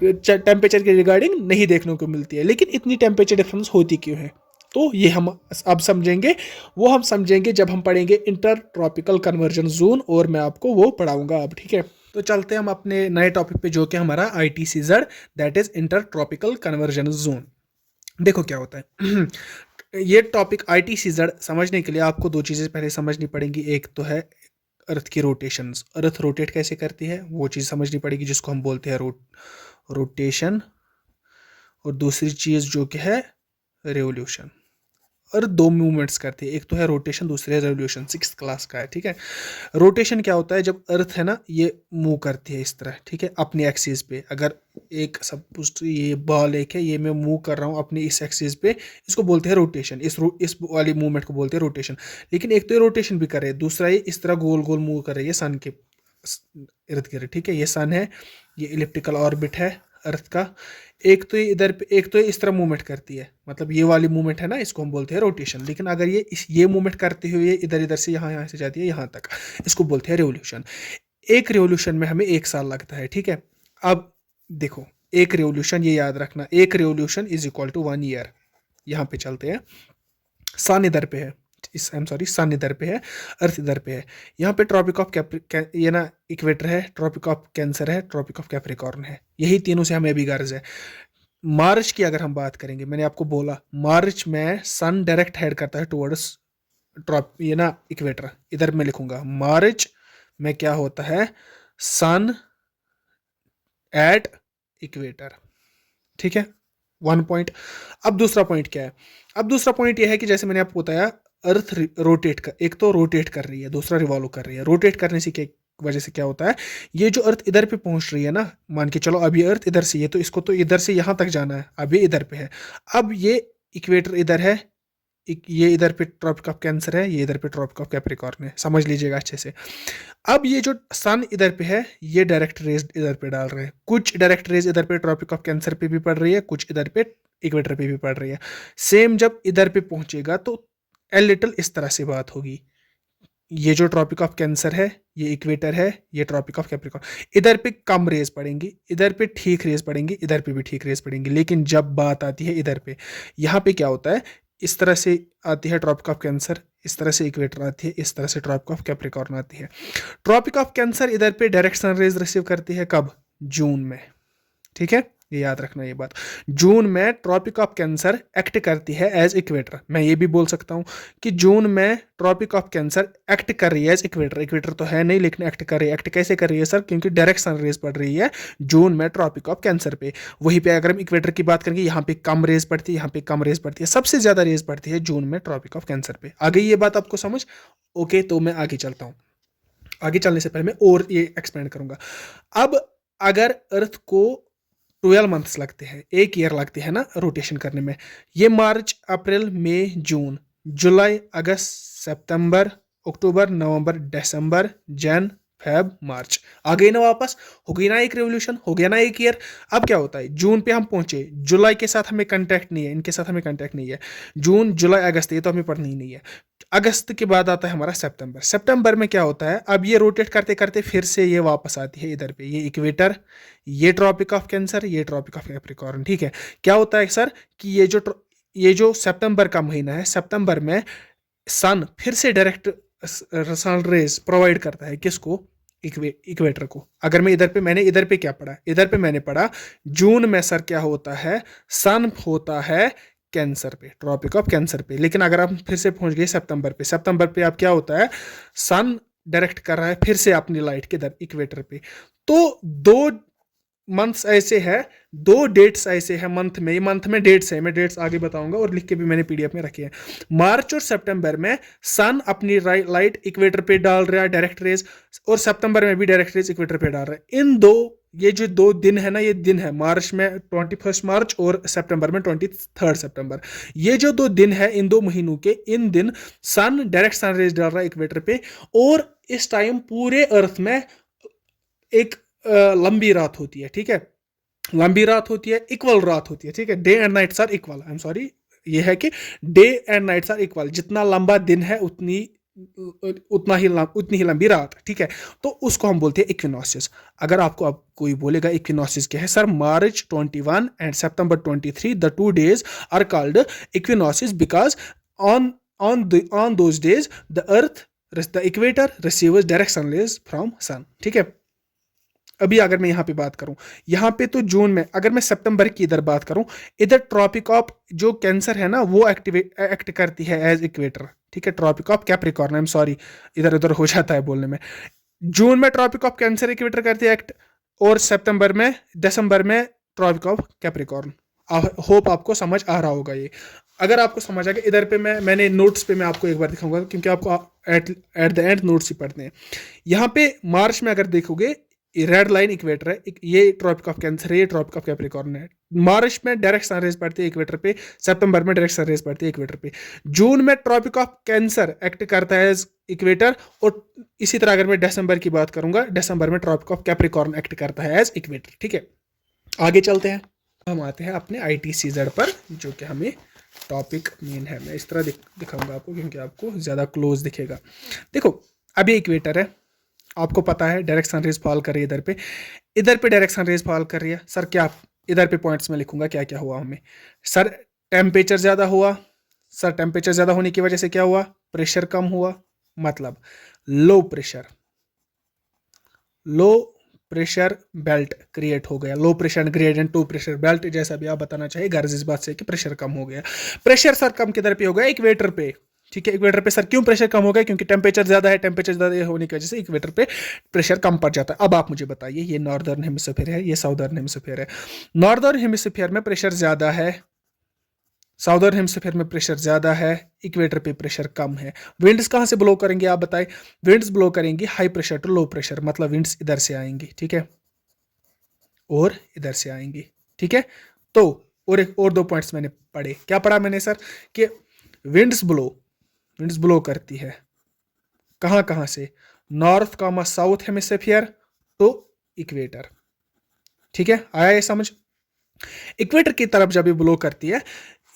टेम्परेचर के रिगार्डिंग नहीं देखने को मिलती है। लेकिन इतनी टेम्परेचर डिफरेंस होती क्यों है, तो ये हम अब समझेंगे, वो हम समझेंगे जब हम पढ़ेंगे इंटर ट्रॉपिकल कन्वर्जन जोन, और मैं आपको वो पढ़ाऊंगा अब, ठीक है। तो चलते हैं हम अपने नए टॉपिक पे, जो कि हमारा ITCZ, that is inter tropical conversion zone. देखो क्या होता है ये टॉपिक ITCZ समझने के लिए आपको दो चीज़ें पहले समझनी पड़ेंगी। एक तो है अर्थ की रोटेशंस, अर्थ रोटेट कैसे करती है वो चीज़ समझनी पड़ेगी, जिसको हम बोलते हैं रोटेशन, और दूसरी चीज़ जो कि है रेवोल्यूशन। और दो मूवमेंट्स करती है, एक तो है रोटेशन, दूसरे है रेवोल्यूशन, 6th क्लास का है, ठीक है। रोटेशन क्या होता है, जब अर्थ है ना ये मूव करती है इस तरह, ठीक है, अपनी एक्सिस पे। अगर एक सपोज ये बॉल एक है, ये मैं मूव कर रहा हूँ अपनी इस एक्सिस पे, इसको बोलते हैं रोटेशन, इस वाली मूवमेंट को बोलते हैं रोटेशन। लेकिन एक तो ये रोटेशन भी कर रहे हैं, दूसरा ये इस तरह गोल गोल मूव कर रही है सन के इर्द गिर्द, ठीक है। ये सन है, ये इलिप्टिकल ऑर्बिट है अर्थ का। एक तो ये इधर पे, एक तो ये इस तरह मूवमेंट करती है, मतलब ये वाली मूवमेंट है ना, इसको हम बोलते हैं रोटेशन। लेकिन अगर ये मूवमेंट करते हुए इधर इधर से यहाँ से जाती है यहाँ तक, इसको बोलते हैं रेवोल्यूशन। एक रेवोल्यूशन में हमें 1 साल लगता है, ठीक है। अब देखो एक रेवोल्यूशन, ये याद रखना, एक revolution is equal to 1 year. यहाँ पे चलते हैं, सन इधर पे है, सन इधर पे है, अर्थ इधर पे है। यहाँ पे ट्रॉपिक ऑफ ये ना इक्वेटर है, ट्रॉपिक ऑफ कैंसर है, ट्रॉपिक ऑफ कैप्रिकॉर्न है, यही तीनों से हमें भी गर्ज है। मार्च की अगर हम बात करेंगे, मैंने आपको बोला मार्च में सन डायरेक्ट हेड करता है टुवर्ड्स ये ना इक्वेटर, इधर मैं लिखूंगा मार्च में क्या होता है, सन एट इक्वेटर, ठीक है। One point. अब दूसरा पॉइंट क्या है, अब दूसरा पॉइंट यह है कि जैसे मैंने आपको बताया, अर्थ रोटेट कर, एक तो रोटेट कर रही है, दूसरा रिवॉल्व कर रही है। रोटेट करने से क्या वजह से क्या होता है, ये जो अर्थ इधर पे पहुंच रही है ना, मान के चलो अब ये अर्थ इधर से, ये तो इसको तो इधर से यहां तक जाना है, अब ये इधर पे है, अब ये इक्वेटर इधर है, ये इधर पे ट्रॉपिक ऑफ कैंसर है, ये इधर पे ट्रॉपिक ऑफ कैप्रिकॉर्न है, समझ लीजिएगा अच्छे से। अब ये जो सन इधर पे है, ये डायरेक्ट रेज इधर पे डाल रहे हैं, कुछ डायरेक्ट रेज इधर पे ट्रॉपिक ऑफ कैंसर पे भी पड़ रही है, कुछ इधर पे इक्वेटर पे भी पड़ रही है। सेम जब इधर पे पहुंचेगा तो ए लिटिल इस तरह से बात होगी, ये जो ट्रॉपिक ऑफ कैंसर है, ये इक्वेटर है, ये ट्रॉपिक ऑफ कैप्रिकॉर्न, इधर पे कम रेज पड़ेंगी, इधर पे ठीक रेज पड़ेंगी, इधर पे भी ठीक रेज पड़ेंगी। लेकिन जब बात आती है इधर पे, यहाँ पे क्या होता है, इस तरह से आती है ट्रॉपिक ऑफ कैंसर, इस तरह से इक्वेटर आती है, इस तरह से ट्रॉपिक ऑफ कैप्रिकॉर्न आती है। ट्रॉपिक ऑफ कैंसर इधर पे डायरेक्ट सन रेज रिसीव करती है कब, जून में, ठीक है, ये याद रखना ये बात। जून में ट्रॉपिक ऑफ कैंसर एक्ट करती है एज इक्वेटर। मैं ये भी बोल सकता हूं कि जून में ट्रॉपिक ऑफ कैंसर एक्ट कर रही है एज इक्वेटर, इक्वेटर तो है नहीं लेकिन एक्ट कर रही है। एक्ट कैसे कर रही है सर, क्योंकि डायरेक्ट सन रेज पड़ रही है जून में ट्रॉपिक ऑफ कैंसर पे। वहीं पे अगर हम इक्वेटर की बात करेंगे, यहाँ पे कम रेज पड़ती है, यहाँ पे कम रेज पड़ती है, सबसे ज्यादा रेज पड़ती है जून में ट्रॉपिक ऑफ कैंसर पे। आ गई ये बात आपको समझ? ओके, तो मैं आगे चलता हूँ। आगे चलने से पहले मैं और ये एक्सपेंड करूंगा। अब अगर अर्थ को 12 मंथ्स लगते हैं, एक ईयर लगते हैं ना रोटेशन करने में, ये मार्च अप्रैल मई जून जुलाई अगस्त सितंबर अक्टूबर नवंबर दिसंबर जन फेब मार्च, आ गई ना वापस, हो गई ना एक रेवोल्यूशन, हो गया ना एक ईयर। अब क्या होता है, जून पे हम पहुंचे, जुलाई के साथ हमें कांटेक्ट नहीं है, इनके साथ हमें कांटेक्ट नहीं है, जून जुलाई अगस्त ये तो हमें पढ़नी ही नहीं है। अगस्त के बाद आता है हमारा सितंबर। सितंबर में क्या होता है, अब ये रोटेट करते करते फिर से ये वापस आती है इधर पे, ये इक्वेटर, ये ट्रॉपिक ऑफ कैंसर, ये ट्रॉपिक ऑफ कैप्रिकॉर्न, ठीक है। क्या होता है सर कि ये जो सितंबर का महीना है, सितंबर में सन फिर से डायरेक्ट सन रेज प्रोवाइड करता है, किसको, इक्वेटर को। अगर मैं इधर पे, मैंने इधर पे क्या पढ़ा, इधर पे मैंने पढ़ा जून में सर क्या होता है, सन होता है कैंसर पे, ट्रॉपिक ऑफ कैंसर पे। लेकिन अगर आप फिर से पहुंच गए सितंबर पे, सितंबर पे आप क्या होता है, सन डायरेक्ट कर रहा है फिर से अपनी लाइट किधर, इक्वेटर पे। तो दो मंथ्स ऐसे है, दो डेट्स ऐसे हैं मंथ में, ये मंथ में डेट्स है, मैं डेट्स आगे बताऊंगा और लिख के भी मैंने पीडीएफ में रखे हैं। मार्च और सितंबर में सन अपनी लाइट इक्वेटर पे डाल रहा है डायरेक्ट रेज, और सितंबर में भी डायरेक्ट रेज इक्वेटर पे डाल रहा है। इन दो, ये जो दो दिन है ना, ये दिन है मार्च में 21 मार्च और सितंबर में 23 सितंबर, ये जो दो दिन है इन दो महीनों के, इन दिन सन डायरेक्ट सन रेज डाल रहा है इक्वेटर पे, और इस टाइम पूरे अर्थ में एक लंबी रात होती है, ठीक है, लंबी रात होती है, इक्वल रात होती है, ठीक है, day and nights are equal, I am sorry, ये है कि day and nights are equal, जितना लंबा दिन है उतनी ही लंबी रात, ठीक है। तो उसको हम बोलते हैं इक्विनोसिस। अगर आपको अब कोई बोलेगा इक्विनोसिस क्या है, sir March 21 and September 23 the 2 days are called equinoxes because on those days the equator receives direct sunrays from sun, ठीक है। अभी अगर मैं यहाँ पे बात करूं, यहाँ पे तो जून में, अगर मैं सितंबर की इधर बात करूं, इधर ट्रॉपिक ऑफ जो कैंसर है ना, वो एक्ट करती है एज इक्वेटर, ठीक है, tropic of Capricorn, I am sorry इधर उधर हो जाता है बोलने में। जून में ट्रॉपिक ऑफ कैंसर इक्वेटर करती है एक्ट, और सितंबर में दिसंबर में ट्रॉपिक ऑफ कैप्रिकॉर्न। होप आपको समझ आ रहा होगा ये। अगर आपको समझ आ गया, इधर पे मैंने नोट्स पे मैं आपको एक बार दिखाऊंगा, क्योंकि आपको एट द एंड नोट्स ही पढ़ते हैं। यहाँ पे मार्च में अगर देखोगे, रेड लाइन इक्वेटर है, ये ट्रॉपिक ऑफ कैंसर है, ये ट्रॉपिक ऑफ कैप्रिकॉर्न है। मार्च में डायरेक्ट सनरेज पड़ती है इक्वेटर पे, सितंबर में डायरेक्ट सनरेज पड़ती है इक्वेटर पे। जून में ट्रॉपिक ऑफ कैंसर एक्ट करता है इक्वेटर, और इसी तरह अगर मैं दिसंबर की बात करूंगा, दिसंबर में ट्रॉपिक ऑफ कैप्रिकॉर्न एक्ट करता है एज इक्वेटर, ठीक है। आगे चलते हैं, हम आते हैं अपने ITCZ पर, जो कि हमें टॉपिक मेन है। मैं इस तरह दिखाऊंगा आपको, क्योंकि आपको ज़्यादा क्लोज दिखेगा। देखो, अभी इक्वेटर है, आपको पता है डायरेक्ट सनरेज फॉल कर रही है इधर पे डायरेक्ट सनरेज फॉल कर रही है। सर क्या, इधर पे पॉइंट्स में लिखूंगा क्या क्या हुआ हमें। सर टेम्परेचर ज़्यादा हुआ, सर टेम्परेचर ज़्यादा होने की वजह से क्या हुआ, प्रेशर कम हुआ, मतलब लो प्रेशर बेल्ट क्रिएट हो गया, low pressure gradient to pressure belt, जैसा भी आप बताना चाहिए गर्ज इस बात से कि प्रेशर कम हो गया। प्रेशर सर कम किधर पे हो गया, इक्वेटर पे, ठीक है। इक्वेटर पे सर क्यों प्रेशर कम हो गया? क्योंकि टेम्परेचर ज्यादा है, टेम्परेचर ज्यादा होने की वजह से इक्वेटर पे प्रेशर कम पड़ जाता है। अब आप मुझे बताइए, ये नॉर्दर्न हेमिस्फीयर है, ये साउदर्न हेमिस्फीयर है। नॉर्दर्न हेमिस्फीयर में प्रेशर ज्यादा है, साउदर्न हेमिस्फीयर में प्रेशर ज्यादा है, इक्वेटर पे प्रेशर कम है। विंड्स कहां से ब्लो करेंगे आप बताएं? विंड्स ब्लो करेंगी high pressure to low pressure, मतलब विंड्स इधर से आएंगी, ठीक है, और इधर से आएंगी, ठीक है। तो और दो पॉइंट्स मैंने पढ़े, क्या पढ़ा मैंने सर? कि विंड्स ब्लो करती है कहां कहां से? North comma south hemisphere to equator, ठीक है, आया ये समझ? इक्वेटर की तरफ जब ये ब्लो करती है,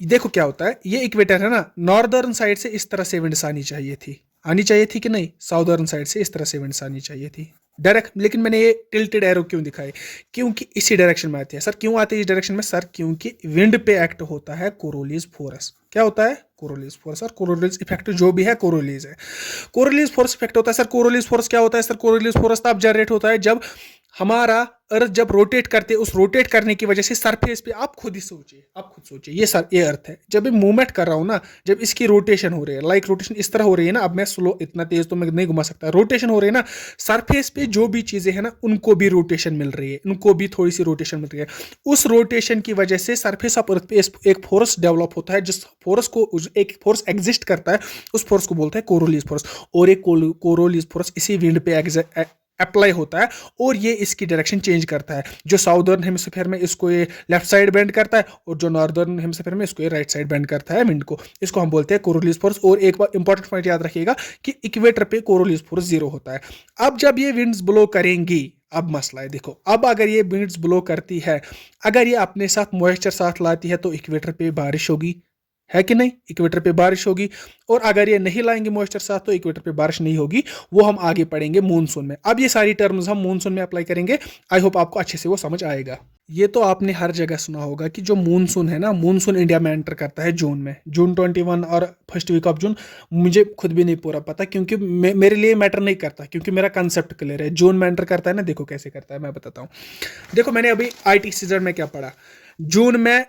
देखो क्या होता है, ये इक्वेटर है ना, नॉर्दर्न साइड से इस तरह से विंड्स आनी चाहिए थी कि नहीं? साउदर्न साइड से इस तरह से विंड्स आनी चाहिए थी डायरेक्ट। लेकिन मैंने ये टिल्टेड एरो क्यों दिखाए? क्योंकि इसी डायरेक्शन में आती है। सर क्यों आती है इस डायरेक्शन में? सर क्योंकि विंड पे एक्ट होता है कोरोलीज फोर्स। क्या होता है? कोरोलीज फोर्स। और कोरोलीज इफेक्ट जो भी है कोरोलीज है, कोरोलीज फोर्स इफेक्ट होता है। सर कोरोलीज फोर्स क्या होता है? सर कोरोलीज फोर्स तब जनरेट होता है जब हमारा अर्थ जब रोटेट करते हैं, उस रोटेट करने की वजह से सरफेस पे, आप खुद सोचिए, ये अर्थ है, जब मैं मूवमेंट कर रहा हूं ना, जब इसकी रोटेशन हो रही है, लाइक रोटेशन इस तरह हो रही है ना, अब मैं स्लो, इतना तेज तो मैं नहीं घुमा सकता, रोटेशन हो रही है ना, सरफेस पे जो भी चीजें हैं ना, उनको भी रोटेशन मिल रही है, उनको भी थोड़ी सी रोटेशन मिल रही है। उस रोटेशन की वजह से सरफेस ऑफ अर्थ पे एक फोर्स डेवलप होता है, जिस फोर्स को, एक फोर्स एग्जिस्ट करता है, उस फोर्स को बोलते हैं कोरोलीज फोर्स। और एक कोरोलीज फोर्स इसी विंड पे अप्लाई होता है, और ये इसकी डायरेक्शन चेंज करता है। जो साउदर्न हेमिस्फीयर में इसको ये लेफ्ट साइड बेंड करता है, और जो नॉर्दर्न हेमिस्फीयर में इसको ये राइट साइड बेंड करता है विंड को। इसको हम बोलते हैं कोरोलीज फोर्स। और एक बार इंपॉर्टेंट पॉइंट याद रखिएगा कि इक्वेटर पे कोरोलीज फोर्स 0 होता है। अब जब ये विंड्स ब्लो करेंगी, अब मसला है, देखो, अब अगर ये विंड्स ब्लो करती है, अगर ये अपने साथ मॉइस्चर साथ लाती है, तो इक्वेटर पे बारिश होगी, है कि नहीं? इक्वेटर पे बारिश होगी। और अगर ये नहीं लाएंगे मॉइस्चर साथ, तो इक्वेटर पे बारिश नहीं होगी। वो हम आगे पढ़ेंगे मूनसून में। अब ये सारी टर्म्स हम मूनसून में अप्लाई करेंगे। आई होप आपको अच्छे से वो समझ आएगा। ये तो आपने हर जगह सुना होगा कि जो मूनसून है ना, मूनसून इंडिया में एंटर करता है जून में, जून 21 और फर्स्ट वीक ऑफ जून। मुझे खुद भी नहीं पूरा पता, क्योंकि मेरे लिए मैटर नहीं करता, क्योंकि मेरा कंसेप्ट क्लियर है। जून में एंटर करता है ना, देखो कैसे करता है, मैं बताता हूँ। देखो मैंने अभी IT सीजन में क्या पढ़ा, जून में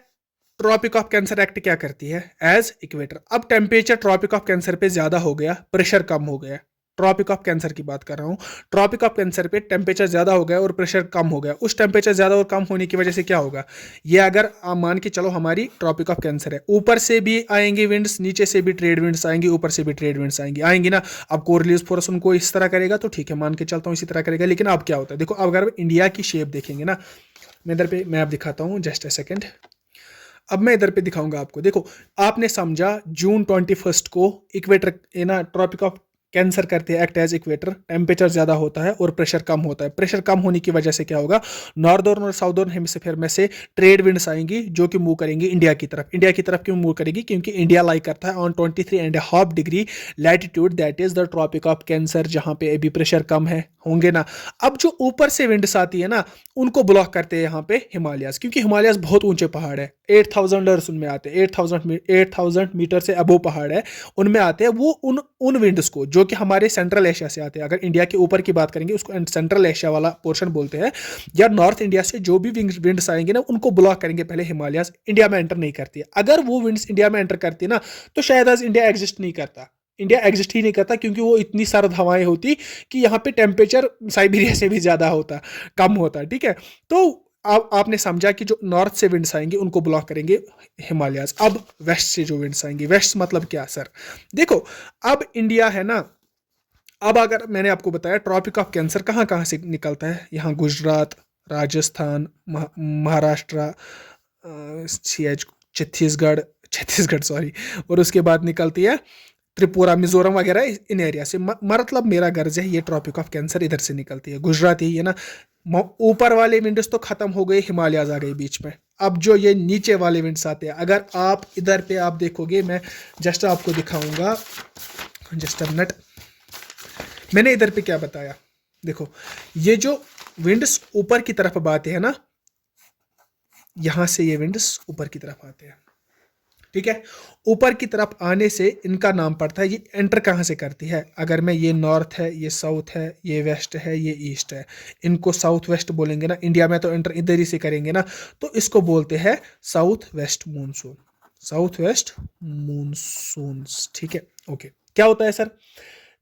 ट्रॉपिक ऑफ कैंसर एक्ट क्या करती है? As equator. अब टेम्परेचर ट्रॉपिक ऑफ कैंसर पे ज्यादा हो गया, प्रेशर कम हो गया। ट्रॉपिक ऑफ कैंसर की बात कर रहा हूं। ट्रॉपिक ऑफ कैंसर पे टेम्परेचर ज्यादा हो गया और प्रेशर कम हो गया। उस टेम्परेचर ज्यादा और कम होने की वजह से क्या होगा? ये अगर आप मान के चलो हमारी ट्रॉपिक ऑफ कैंसर है, ऊपर से भी आएंगे विंड्स, नीचे से भी ट्रेड विंड्स आएंगे, ऊपर से भी ट्रेड विंड्स आएंगी ना। अब कोरिलेज फोर्स उनको इस तरह करेगा, तो ठीक है, मान के चलता हूँ इसी तरह करेगा। लेकिन अब क्या होता है, देखो, अगर इंडिया की शेप देखेंगे ना, मैं इधर पे मैप दिखाता हूँ, जस्ट ए सेकेंड। अब मैं इधर पे दिखाऊंगा आपको। देखो, आपने समझा जून 21 को इक्वेटर ना ट्रॉपिक ऑफ कैंसर करते हैं एक्ट एज इक्वेटर। टेम्परेचर ज्यादा होता है और प्रेशर कम होता है। प्रेशर कम होने की वजह से क्या होगा? नॉर्दर्न और साउदर्न हेमिस्फीयर में से ट्रेड विंड्स आएंगी, जो कि मूव करेंगी इंडिया की तरफ। इंडिया की तरफ क्यों मूव करेगी? क्योंकि इंडिया लाइक करता है on 23.5 degree latitude, that is the tropic of Cancer, जहां पे अभी प्रेशर कम है, होंगे ना। अब जो ऊपर से विंड्स आती है ना, उनको ब्लॉक करते हैं यहाँ पे हिमालयाज, क्योंकि हिमालयाज बहुत ऊंचे पहाड़ है, 8000 उनमें आते हैं, 8000 मीटर से अबो पहाड़ है, उनमें आते हैं। वो उन विंड्स को, जो कि हमारे सेंट्रल एशिया से आते हैं, अगर इंडिया के ऊपर की बात करेंगे उसको सेंट्रल एशिया वाला पोर्शन बोलते हैं, या नॉर्थ इंडिया से जो भी विंड्स आएंगे ना, उनको ब्लॉक करेंगे पहले हिमालयाज। इंडिया में एंटर नहीं करती है। अगर वो विंड्स इंडिया में एंटर करती है ना, तो शायद आज इंडिया एग्जिस्ट नहीं करता। इंडिया एग्जिस्ट ही नहीं करता, क्योंकि वो इतनी सर्द हवाएं होती कि यहाँ पे टेम्परेचर साइबेरिया से भी ज्यादा होता, कम होता, ठीक है। तो आपने समझा कि जो नॉर्थ से विंड्स आएंगे उनको ब्लॉक करेंगे हिमालयाज। अब वेस्ट से जो विंड्स आएंगे, वेस्ट मतलब क्या सर? देखो, अब इंडिया है ना, अब अगर मैंने आपको बताया ट्रॉपिक ऑफ कैंसर कहाँ कहाँ से निकलता है, यहाँ गुजरात, राजस्थान, महाराष्ट्र, छत्तीसगढ़ सॉरी, और उसके बाद निकलती है त्रिपुरा, मिजोरम वगैरह, इन एरिया से। मतलब मेरा गर्ज है, ये ट्रॉपिक ऑफ कैंसर इधर से निकलती है। गुजरात ही है ना। ऊपर वाले विंड्स तो खत्म हो गए, हिमालयाज आ गए बीच में। अब जो ये नीचे वाले विंड्स आते हैं, अगर आप इधर पे आप देखोगे, मैं जस्ट आपको दिखाऊंगा, जस्ट अ मिनट। मैंने इधर पे क्या बताया, देखो, ये जो विंड्स ऊपर की तरफ आते हैं ना, यहां से ये विंड्स ऊपर की तरफ आते हैं, ठीक है। ऊपर की तरफ आने से इनका नाम पड़ता है, ये एंटर कहाँ से करती है? अगर मैं, ये नॉर्थ है, ये साउथ है, ये वेस्ट है, ये ईस्ट है, इनको साउथ वेस्ट बोलेंगे ना। इंडिया में तो एंटर इधर ही से करेंगे ना, तो इसको बोलते हैं south west monsoon. South west monsoons, ठीक है, ओके। क्या होता है सर,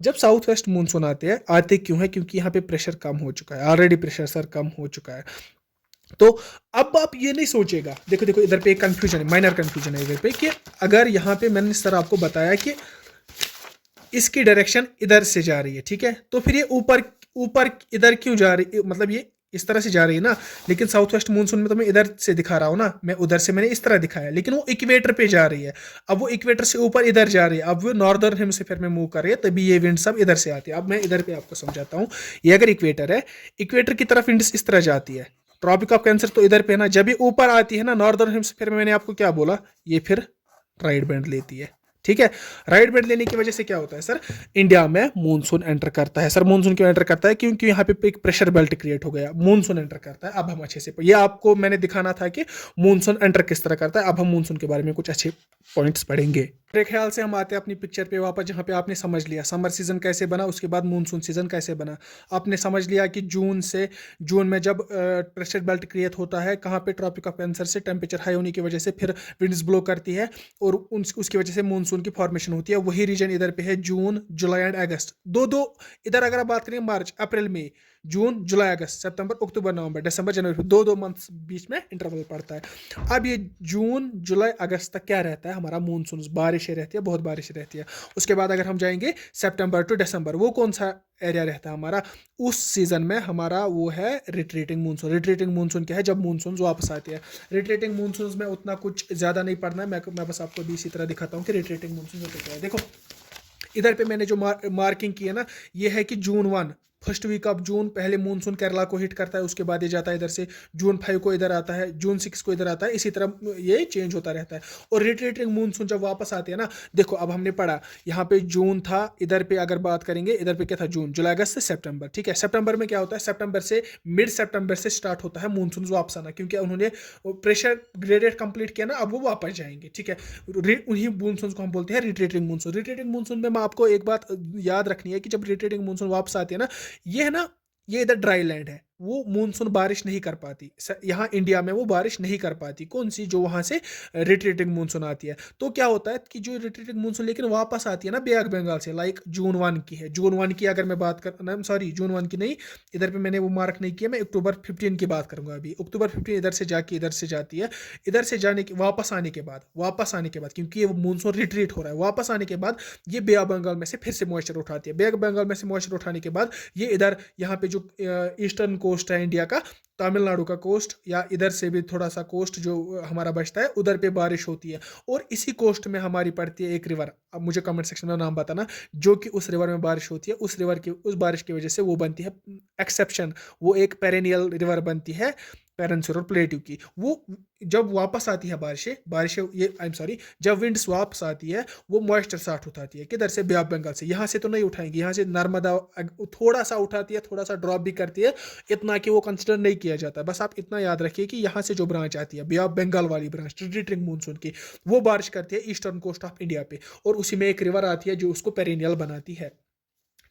जब साउथ वेस्ट मूनसून आते क्यों है, क्योंकि यहाँ पे प्रेशर कम हो चुका है, ऑलरेडी प्रेशर सर कम हो चुका है। तो अब आप ये नहीं सोचेगा, देखो देखो इधर पे एक कंफ्यूजन है, माइनर कंफ्यूजन है इधर पे, कि अगर यहाँ पे मैंने सर आपको बताया कि इसकी डायरेक्शन इधर से जा रही है, ठीक है, तो फिर ये ऊपर ऊपर इधर क्यों जा रही है, मतलब ये इस तरह से जा रही है ना, लेकिन साउथ वेस्ट मूनसून में तो मैं इधर से दिखा रहा हूँ ना, मैं उधर से मैंने इस तरह दिखाया, लेकिन वो इक्वेटर पे जा रही है। अब वो इक्वेटर से ऊपर इधर जा रही है, अब वो नॉर्दर्न हेमिस्फीयर में मूव कर रही है, तभी ये विंड सब इधर से आती है। अब मैं इधर पे आपको समझाता हूँ, ये अगर इक्वेटर है, इक्वेटर की तरफ विंड्स इस तरह जाती है, ट्रॉपिक ऑफ कैंसर तो इधर पे है ना, जब ये ऊपर आती है ना नॉर्दर्न हेमिस्फीयर में, मैंने आपको क्या बोला, ये फिर राइट बैंड लेती है, ठीक है। राइट बैंड लेने की वजह से क्या होता है सर, इंडिया में मूनसून एंटर करता है। सर मूनसून क्यों एंटर करता है, क्योंकि यहाँ पे एक प्रेशर बेल्ट क्रिएट हो गया, मूनसून एंटर करता है। अब हम अच्छे से, ये आपको मैंने दिखाना था कि मूनसून एंटर किस तरह करता है। अब हम मूनसून के बारे में कुछ अच्छे पॉइंट्स पढ़ेंगे। मेरे ख्याल से हम आते हैं अपनी पिक्चर पे वापस, जहाँ पे आपने समझ लिया समर सीजन कैसे बना, उसके बाद मूनसून सीजन कैसे बना। आपने समझ लिया कि जून में जब प्रेशर बेल्ट क्रिएट होता है, कहाँ पे, ट्रॉपिक ऑफ कैंसर से, टेम्परेचर हाई होने की वजह से फिर विंड्स ब्लो करती है और उसकी वजह से मूनसून की फॉर्मेशन होती है। वही रीजन इधर पे है जून, जुलाई एंड अगस्त, दो इधर अगर आप बात करें मार्च, अप्रैल, मई, जून, जुलाई, अगस्त, सितंबर, अक्टूबर, नवंबर, दिसंबर, जनवरी, दो मंथ्स बीच में इंटरवल पड़ता है। अब ये जून, जुलाई, अगस्त तक क्या रहता है हमारा, मूनसून, बारिशें रहती है, बहुत बारिश रहती है। उसके बाद अगर हम जाएंगे सितंबर टू दिसंबर, वो कौन सा एरिया रहता है हमारा, उस सीजन में हमारा वो है रिट्रीटिंग मूनसून। रिट्रीटिंग मूनसून क्या है, जब मूनसून वापस आती है। रिट्रीटिंग मूनसून में उतना कुछ ज्यादा नहीं पढ़ना है, मैं बस आपको भी इसी तरह दिखाता हूँ कि रिट्रीटिंग मूनसून क्या है। देखो इधर पे मैंने जो मार्किंग की है ना, ये है कि जून 1, फर्स्ट वीक ऑफ जून पहले मूनसून केरला को हिट करता है, उसके बाद ये जाता है इधर से, जून 5 को इधर आता है, जून 6 को इधर आता है, इसी तरह ये चेंज होता रहता है। और रिट्रीटिंग मूनसून जब वापस आते हैं ना, देखो अब हमने पढ़ा यहाँ पे जून था, इधर पे अगर बात करेंगे इधर पे क्या था, जून, जुलाई, अगस्त से सितंबर, ठीक है। सितंबर में क्या होता है, सितंबर से मिड सितंबर से स्टार्ट होता है मूनसून वापस आना, क्योंकि उन्होंने प्रेशर ग्रेडियंट कंप्लीट किया ना, अब वो वापस जाएंगे, ठीक है। उन्हीं मूनसून को हम बोलते हैं रिट्रीटिंग मूनसून। रिट्रीटिंग मूनसून में मैं आपको एक बात याद रखनी है कि जब रिट्रीटिंग मूनसून वापस आती है ना, ये है ना, ये इधर ड्राई लैंड है, वो मूनसून बारिश नहीं कर पाती, यहाँ इंडिया में वो बारिश नहीं कर पाती, कौन सी, जो वहां से रिट्रीटिंग मूनसून आती है। तो क्या होता है कि जो रिट्रीटिंग मूनसून लेकिन वापस आती है ना बे ऑफ बंगाल से, लाइक जून 1 की है, जून 1 की अगर मैं बात कर, सॉरी जून 1 की नहीं, इधर पे मैंने वो मार्क नहीं किया, मैं अक्टूबर 15 की बात करूंगा अभी। अक्टूबर 15 इधर से जाके इधर से जाती है, इधर से जाने के वापस आने के बाद क्योंकि ये मूनसून रिट्रीट हो रहा है, वापस आने के बाद ये बे ऑफ बंगाल में से फिर से मॉइस्चर उठाती है। बे ऑफ बंगाल में से मॉइस्चर उठाने के बाद ये इधर यहाँ पे जो ईस्टर्न कोस्ट है इंडिया का, तमिलनाडु का कोस्ट, या इधर से भी थोड़ा सा कोस्ट जो हमारा बचता है, उधर पे बारिश होती है। और इसी कोस्ट में हमारी पड़ती है एक रिवर, अब मुझे कमेंट सेक्शन में नाम बताना, जो कि उस रिवर में बारिश होती है, उस बारिश की वजह से वो बनती है एक्सेप्शन, वो एक पेरेनियल रिवर बनती है, पेरेंसुलर प्लेट्यू की। वो जब वापस आती है बारिशें ये आई एम सॉरी, जब विंड्स वापस आती है, वो मॉइस्चर साठ उठाती है, किधर से, बे ऑफ बंगाल से। यहाँ से तो नहीं उठाएंगी, यहाँ से नर्मदा थोड़ा सा उठाती है, थोड़ा सा ड्रॉप भी करती है, इतना कि वो कंसिडर नहीं किया जाता। बस आप इतना याद रखिए कि यहाँ से जो ब्रांच आती है, बे ऑफ बंगाल वाली ब्रांच, रिट्रीटिंग मूनसून की, वो बारिश करती है ईस्टर्न कोस्ट ऑफ इंडिया पे, और उसी में एक रिवर आती है जो उसको पेरेनियल बनाती है,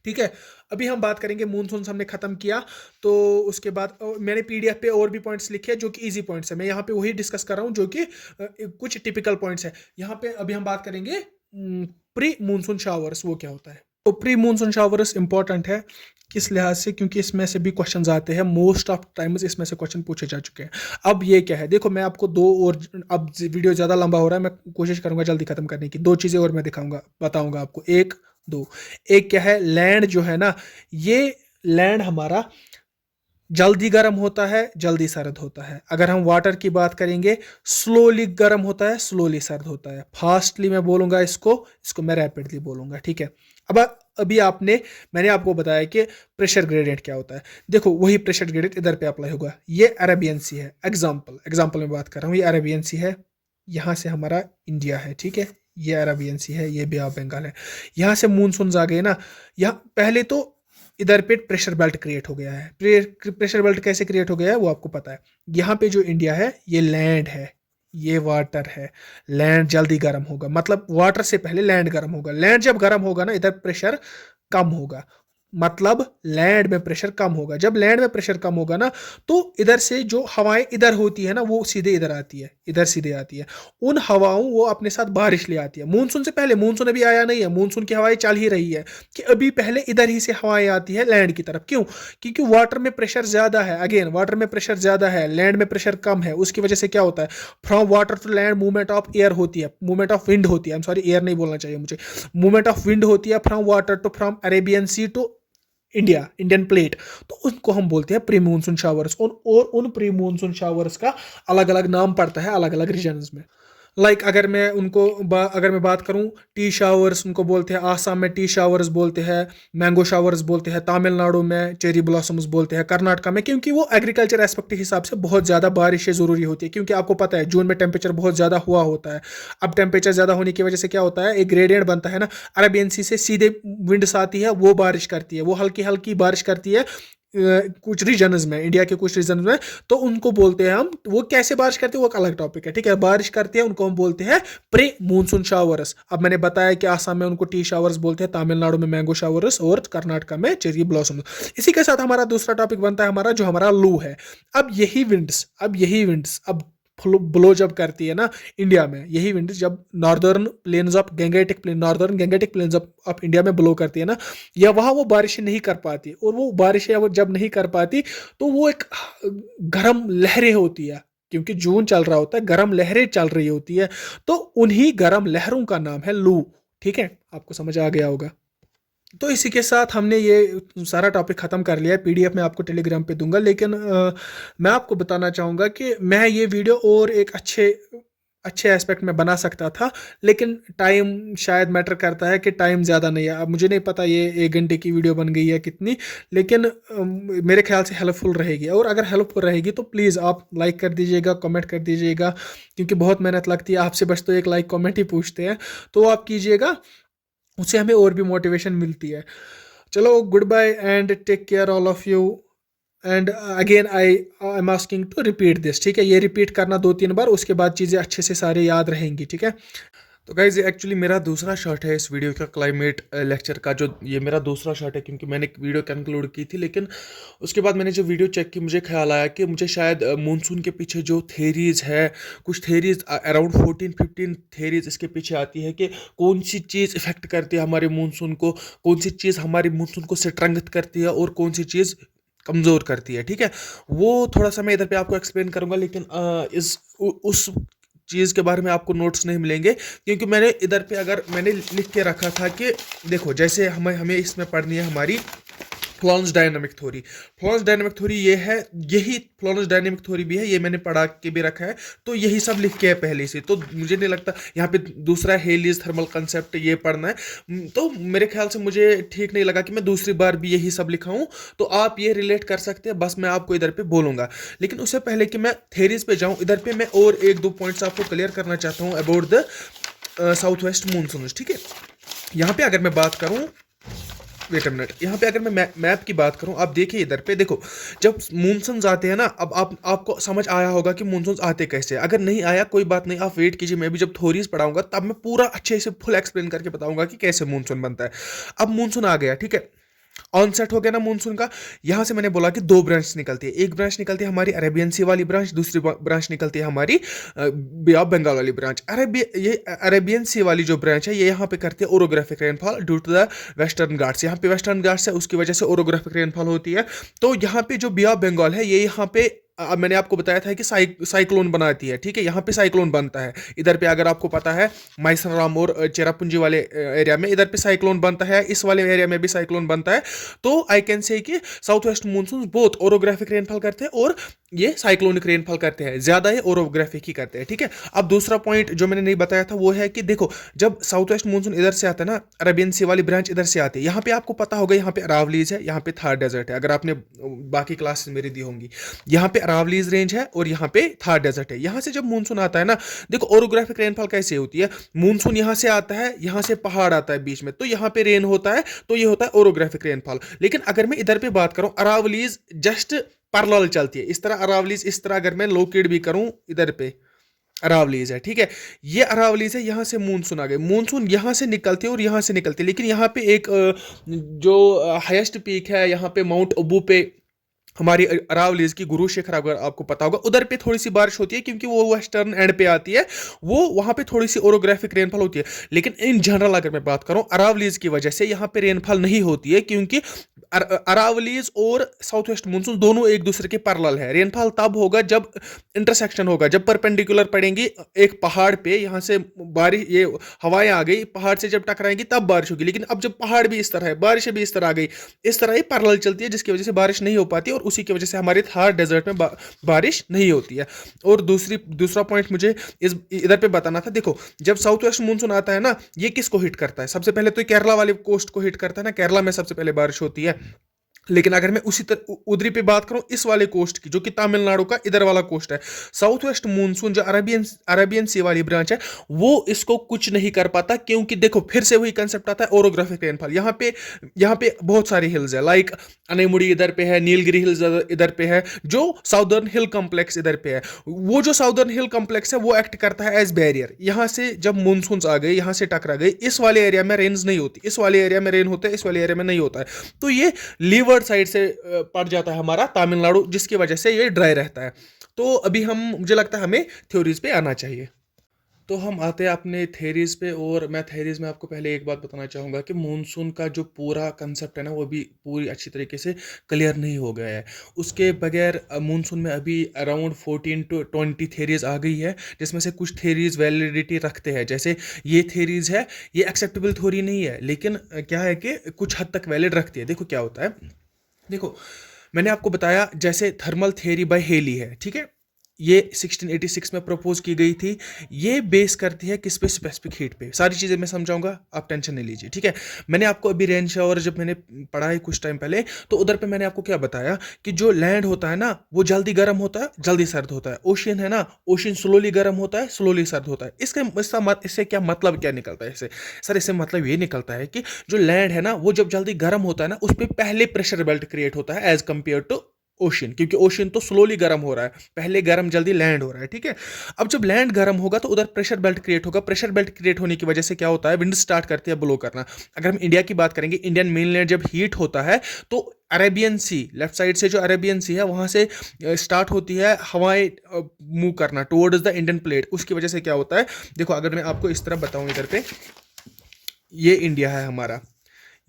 ठीक है। अभी हम बात करेंगे मूनसून हमने खत्म किया, तो उसके बाद मैंने पीडीएफ पे और भी पॉइंट्स लिखे हैं जो कि इजी पॉइंट्स है, मैं यहाँ पे वही डिस्कस कर रहा हूँ जो कि कुछ टिपिकल पॉइंट्स है यहाँ पे। अभी हम बात करेंगे प्री मूनसून शावर्स, वो क्या होता है। तो प्री मूनसून शावर्स इंपॉर्टेंट है किस लिहाज से, क्योंकि इसमें से भी क्वेश्चंस आते हैं, मोस्ट ऑफ टाइम्स इसमें से क्वेश्चन पूछे जा चुके हैं। अब ये क्या है, देखो मैं आपको और, अब वीडियो ज़्यादा लंबा हो रहा है, मैं कोशिश करूंगा जल्दी खत्म करने की। 2 चीज़ें और मैं बताऊंगा आपको, एक क्या है, लैंड जो है ना, ये लैंड हमारा जल्दी गर्म होता है, जल्दी सर्द होता है। अगर हम वाटर की बात करेंगे, स्लोली गर्म होता है, स्लोली सर्द होता है। फास्टली मैं बोलूंगा इसको मैं रैपिडली बोलूंगा, ठीक है। अब अभी मैंने आपको बताया कि प्रेशर ग्रेडियंट क्या होता है। देखो वही प्रेशर ग्रेडियंट इधर पे अप्लाई होगा। ये अरेबियन सी है, एग्जाम्पल में बात कर रहा हूँ, ये अरेबियन सी है, यहाँ से हमारा इंडिया है, ठीक है। ये अरेबियन सी है, ये बे ऑफ बंगाल है। यहाँ से मूनसून आ गए ना, यहाँ पहले तो इधर पे प्रेशर बेल्ट क्रिएट हो गया है। प्रेशर बेल्ट कैसे क्रिएट हो गया है वो आपको पता है। यहाँ पे जो इंडिया है, ये लैंड है, ये वाटर है। लैंड जल्दी गर्म होगा, मतलब वाटर से पहले लैंड गर्म होगा। लैंड जब गर्म होगा ना, इधर प्रेशर कम होगा, मतलब लैंड में प्रेशर कम होगा। जब लैंड में प्रेशर कम होगा ना, तो इधर से जो हवाएं इधर होती है ना, वो सीधे इधर आती है, इधर सीधे आती है। उन हवाओं वो अपने साथ बारिश ले आती है। मानसून से पहले, मानसून अभी आया नहीं है, मानसून की हवाएं चल ही रही है, कि अभी पहले इधर ही से हवाएं आती है लैंड की तरफ। क्यों? क्योंकि वाटर में प्रेशर ज्यादा है। अगेन, वाटर में प्रेशर ज्यादा है, लैंड में प्रेशर कम है। उसकी वजह से क्या होता है, from water to land movement of air होती है, मूवमेंट ऑफ विंड होती है। सॉरी, एयर नहीं बोलना चाहिए मुझे, मूवमेंट ऑफ विंड होती है from water to, from Arabian sea to Indian plate. तो उसको हम बोलते हैं प्री मानसून शावर्स। और उन प्री मानसून शावर्स का अलग अलग नाम पड़ता है अलग अलग रीजन्स में। अगर मैं अगर मैं बात करूं, टी शावर्स उनको बोलते हैं, आसाम में टी शावर्स बोलते हैं, मैंगो शावर्स बोलते हैं, तमिलनाडु में चेरी ब्लॉसम्स बोलते हैं, कर्नाटका में, क्योंकि वो एग्रीकल्चर एस्पेक्ट के हिसाब से बहुत ज़्यादा बारिशें ज़रूरी होती है। क्योंकि आपको पता है जून में टेम्परेचर बहुत ज़्यादा हुआ होता है। अब टेम्परेचर ज़्यादा होने की वजह से क्या होता है, एक ग्रेडियंट बनता है ना, अरबियन सी से सीधे विंड्स आती है, वो बारिश करती है, वो हल्की हल्की बारिश करती है कुछ रीजन्स में, इंडिया के कुछ रीजन्स में। तो उनको बोलते हैं हम, वो कैसे बारिश करते हैं वो एक अलग टॉपिक है, ठीक है। बारिश करते हैं उनको हम बोलते हैं प्री मानसून शावर्स। अब मैंने बताया कि आसाम में उनको टी शावर्स बोलते हैं, तमिलनाडु में मैंगो शावर्स और कर्नाटका में चेरी ब्लॉसम्स। इसी के साथ हमारा दूसरा टॉपिक बनता है हमारा लू है। अब यही विंड्स अब ब्लो जब करती है ना इंडिया में, यही विंड्स जब northern plains of northern Gangetic plains of India में ब्लो करती है ना, या वहां वो बारिशें नहीं कर पाती, और वो बारिशें वो जब नहीं कर पाती, तो वो एक गर्म लहरें होती है, क्योंकि जून चल रहा होता है, गर्म लहरें चल रही होती है। तो उन्हीं गर्म लहरों का नाम है लू। ठीक है, आपको समझ आ गया होगा। तो इसी के साथ हमने ये सारा टॉपिक ख़त्म कर लिया है। पीडीएफ मैं आपको टेलीग्राम पे दूंगा, लेकिन मैं आपको बताना चाहूँगा कि मैं ये वीडियो और एक अच्छे अच्छे एस्पेक्ट में बना सकता था, लेकिन टाइम शायद मैटर करता है कि टाइम ज़्यादा नहीं है। अब मुझे नहीं पता ये 1 घंटे की वीडियो बन गई है कितनी, लेकिन मेरे ख्याल से हेल्पफुल रहेगी। और अगर हेल्पफुल रहेगी तो प्लीज़ आप लाइक कर दीजिएगा, कमेंट कर दीजिएगा, क्योंकि बहुत मेहनत लगती है। आपसे बस तो एक लाइक कमेंट ही पूछते हैं, तो आप कीजिएगा, उससे हमें और भी मोटिवेशन मिलती है। चलो, good bye and take care all of you. And again I am asking to repeat this, ठीक है। ये रिपीट करना 2-3 बार, उसके बाद चीज़ें अच्छे से सारे याद रहेंगी, ठीक है। तो गाइज एक्चुअली मेरा दूसरा शॉट है इस वीडियो का, क्लाइमेट लेक्चर का। जो ये मेरा दूसरा शॉट है, क्योंकि मैंने एक वीडियो कंक्लूड की थी, लेकिन उसके बाद मैंने जो वीडियो चेक की, मुझे ख्याल आया कि मुझे शायद मानसून के पीछे जो थेरीज़ है, कुछ थेरीज़ अराउंड 14-15 थेरीज़ इसके पीछे आती है कि कौन सी चीज़ इफेक्ट करती है हमारे मानसून को, कौन सी चीज़ हमारे मानसून को स्ट्रेंथ करती है और कौन सी चीज़ कमज़ोर करती है, ठीक है। वो थोड़ा सा मैं इधर पे आपको एक्सप्लेन करूंगा, लेकिन उस चीज़ के बारे में आपको नोट्स नहीं मिलेंगे, क्योंकि मैंने इधर पे अगर मैंने लिख के रखा था कि देखो, जैसे हमें इसमें पढ़नी है हमारी फ्लॉरेंस डायनामिक थ्योरी। फ्लॉरेंस डायनामिक थ्योरी ये है, यही फ्लॉरेंस डायनामिक थ्योरी भी है, ये मैंने पढ़ा के भी रखा है, तो यही सब लिख के है पहले से। तो मुझे नहीं लगता यहाँ पे दूसरा हेलियस थर्मल कंसेप्ट ये पढ़ना है, तो मेरे ख्याल से मुझे ठीक नहीं लगा कि मैं दूसरी बार भी यही सब लिखा हूँ। तो आप ये रिलेट कर सकते हैं, बस मैं आपको इधर पे बोलूँगा। लेकिन उससे पहले कि मैं थेरीज पे जाऊँ, इधर पे मैं और 1-2 पॉइंट्स आपको क्लियर करना चाहता हूँ about the south west monsoon, ठीक है। यहाँ पे अगर मैं बात करूँ, वेट अ मिनट, यहाँ पे अगर मैं मैप की बात करूँ, आप देखिए इधर पे देखो, जब मानसून आते हैं ना, अब आपको समझ आया होगा कि मानसून आते कैसे। अगर नहीं आया कोई बात नहीं, आप वेट कीजिए, मैं भी जब थ्योरीज पढ़ाऊंगा तब मैं पूरा अच्छे से फुल एक्सप्लेन करके बताऊंगा कि कैसे मानसून बनता है। अब मानसून आ गया, ठीक है, ऑनसेट हो गया ना मानसून का। यहाँ से मैंने बोला कि 2 ब्रांच निकलती है। एक ब्रांच निकलती है हमारी अरेबियन सी वाली ब्रांच, दूसरी ब्रांच निकलती है हमारी बे ऑफ बंगाल वाली ब्रांच। ये अरेबियन सी वाली जो ब्रांच है, ये यहाँ पे करती है orographic rainfall due to the western Ghats. यहाँ पे वेस्टर्न घाट्स है, उसकी वजह से ओरोग्राफिक रेनफॉल होती है। तो यहाँ पे जो बे ऑफ बंगाल है, ये यहाँ पे अब मैंने आपको बताया था कि साइक्लोन बनाती है, ठीक है। यहाँ पे साइक्लोन बनता है। इधर पे अगर आपको पता है माइसराम और चेरापूंजी वाले एरिया में इधर पे साइक्लोन बनता है, इस वाले एरिया में भी साइक्लोन बनता है। तो आई कैन से कि south west monsoon both orographic rainfall करते हैं और ये साइक्लोनिक रेनफॉल करते हैं, ज्यादा ये ओरोग्राफिक ही करते हैं, ठीक है। अब दूसरा पॉइंट जो मैंने नहीं बताया था वो है कि देखो, जब साउथ वेस्ट मानसून इधर से आता है ना, अरेबियन सी वाली ब्रांच इधर से आती है। यहाँ पे आपको पता होगा, यहाँ पे अरावलीज है, यहाँ पे थार डेजर्ट है। अगर आपने बाकी क्लासेस मेरी दी होंगी, यहाँ पे अरावलीज रेंज है और यहाँ पे थार डेजर्ट है। यहाँ से जब मानसून आता है ना, देखो ओरोग्राफिक रेनफॉल कैसे होती है, मानसून यहाँ से आता है, यहाँ से पहाड़ आता है बीच में, तो यहाँ पे रेन होता है, तो ये होता है ओरोग्राफिक रेनफॉल। लेकिन अगर मैं इधर पे बात करूं, अरावलीज जस्ट पैरेलल चलती है, इस तरह अरावलीज, इस तरह अगर मैं लोकेट भी करूं इधर पे अरावलीज है, ठीक है। ये अरावलीज है, यहाँ से मानसून आ गए, मानसून यहाँ से निकलते हैं और यहाँ से निकलते हैं, लेकिन यहाँ पे एक जो हाईएस्ट पीक है यहाँ पे माउंट अबू पे हमारी अरावलीज की गुरु शिखर, अगर आपको पता होगा उधर पे थोड़ी सी बारिश होती है क्योंकि वो वेस्टर्न एंड पे आती है, वो वहां पे थोड़ी सी ओरोग्राफिक रेनफॉल होती है। लेकिन इन जनरल अगर मैं बात करूं अरावलीज की वजह से यहाँ पे रेनफॉल नहीं होती है क्योंकि अरावलीज और साउथ वेस्ट मानसून दोनों एक दूसरे के पैरेलल है। रेनफॉल तब होगा जब इंटरसेक्शन होगा, जब परपेंडिकुलर पड़ेंगी एक पहाड़ पे, यहाँ से बारिश, ये हवाएं आ गई पहाड़ से जब टकराएंगी तब बारिश होगी। लेकिन अब जब पहाड़ भी इस तरह है, बारिश भी इस तरह आ गई, इस तरह ही पैरेलल चलती है, जिसकी वजह से बारिश नहीं हो पाती और उसी की वजह से हमारे थार डेजर्ट में बारिश नहीं होती है। और दूसरा पॉइंट मुझे इस इधर पे बताना था। देखो जब साउथ वेस्ट मानसून आता है ना, ये किसको हिट करता है? सबसे पहले तो केरला वाले कोस्ट को हिट करता है ना, केरला में सबसे पहले बारिश होती है। लेकिन अगर मैं उसी उधरी पे बात करूं इस वाले कोस्ट की, जो कि तमिलनाडु का इधर वाला कोस्ट है, साउथ वेस्ट मानसून जो अरेबियन सी वाली ब्रांच है, वो इसको कुछ नहीं कर पाता क्योंकि देखो फिर से वही कंसेप्ट आता है ओरोग्राफिक रेनफॉल। यहाँ पे बहुत सारी हिल्स है, लाइक अनेमुड़ी इधर पे है, नीलगिरी हिल्स इधर पे है, जो साउदर्न हिल कॉम्प्लेक्स इधर पे है। वो जो साउदर्न हिल कॉम्प्लेक्स है वो एक्ट करता है एज बैरियर। यहाँ से जब मानसून आ गए, यहाँ से टकरा गए, इस वाले एरिया में रेन्स नहीं होती, इस वाले एरिया में रेन होता है, इस वाले एरिया में नहीं होता है। तो ये लीवर साइड से पड़ जाता है हमारा तमिलनाडु, जिसकी वजह से ये ड्राई रहता है। तो अभी मुझे लगता है हमें थ्योरीज पे आना चाहिए। तो हम आते हैं अपने थेरीज पे, और मैं थेरीज में आपको पहले एक बात बताना चाहूँगा कि मानसून का जो पूरा कंसेप्ट है ना, वो भी पूरी अच्छी तरीके से क्लियर नहीं हो गया है। उसके बगैर मानसून में अभी अराउंड 14 to 20 थेरीज आ गई है, जिसमें से कुछ थेरीज वैलिडिटी रखते हैं। जैसे ये थेरीज है, ये एक्सेप्टेबल थ्योरी नहीं है, लेकिन क्या है कि कुछ हद तक वैलिड रखती है। देखो क्या होता है, देखो मैंने आपको बताया जैसे थर्मल थ्योरी बाय हेली है, ठीक है, ये 1686 में प्रपोज की गई थी। ये बेस करती है किस पे? स्पेसिफिक हीट पे। सारी चीज़ें मैं समझाऊंगा, आप टेंशन नहीं लीजिए, ठीक है। मैंने आपको अभी रेन शावर जब मैंने पढ़ा है कुछ टाइम पहले, तो उधर पे मैंने आपको क्या बताया कि जो लैंड होता है ना, वो जल्दी गर्म होता है, जल्दी सर्द होता है। ओशियन है ना, ओशियन स्लोली गर्म होता है, स्लोली सर्द होता है। इससे क्या मतलब क्या निकलता है? इससे सर इससे मतलब ये निकलता है कि जो लैंड है ना, वो जब जल्दी गर्म होता है ना, उस पर पहले प्रेशर बेल्ट क्रिएट होता है एज कंपेयर टू ओशन, क्योंकि ओशन तो स्लोली गर्म हो रहा है, पहले गर्म जल्दी लैंड हो रहा है, ठीक है। अब जब लैंड गर्म होगा तो उधर प्रेशर बेल्ट क्रिएट होगा। प्रेशर बेल्ट क्रिएट होने की वजह से क्या होता है? विंड स्टार्ट करती है ब्लो करना। अगर हम इंडिया की बात करेंगे, इंडियन मेनलैंड जब हीट होता है तो अरेबियन सी, लेफ्ट साइड से जो अरेबियन सी है वहां से स्टार्ट होती है हवाएं मूव करना टुवर्ड्स द इंडियन प्लेट। उसकी वजह से क्या होता है, देखो अगर मैं आपको इस तरह बताऊं, इधर पे ये इंडिया है हमारा,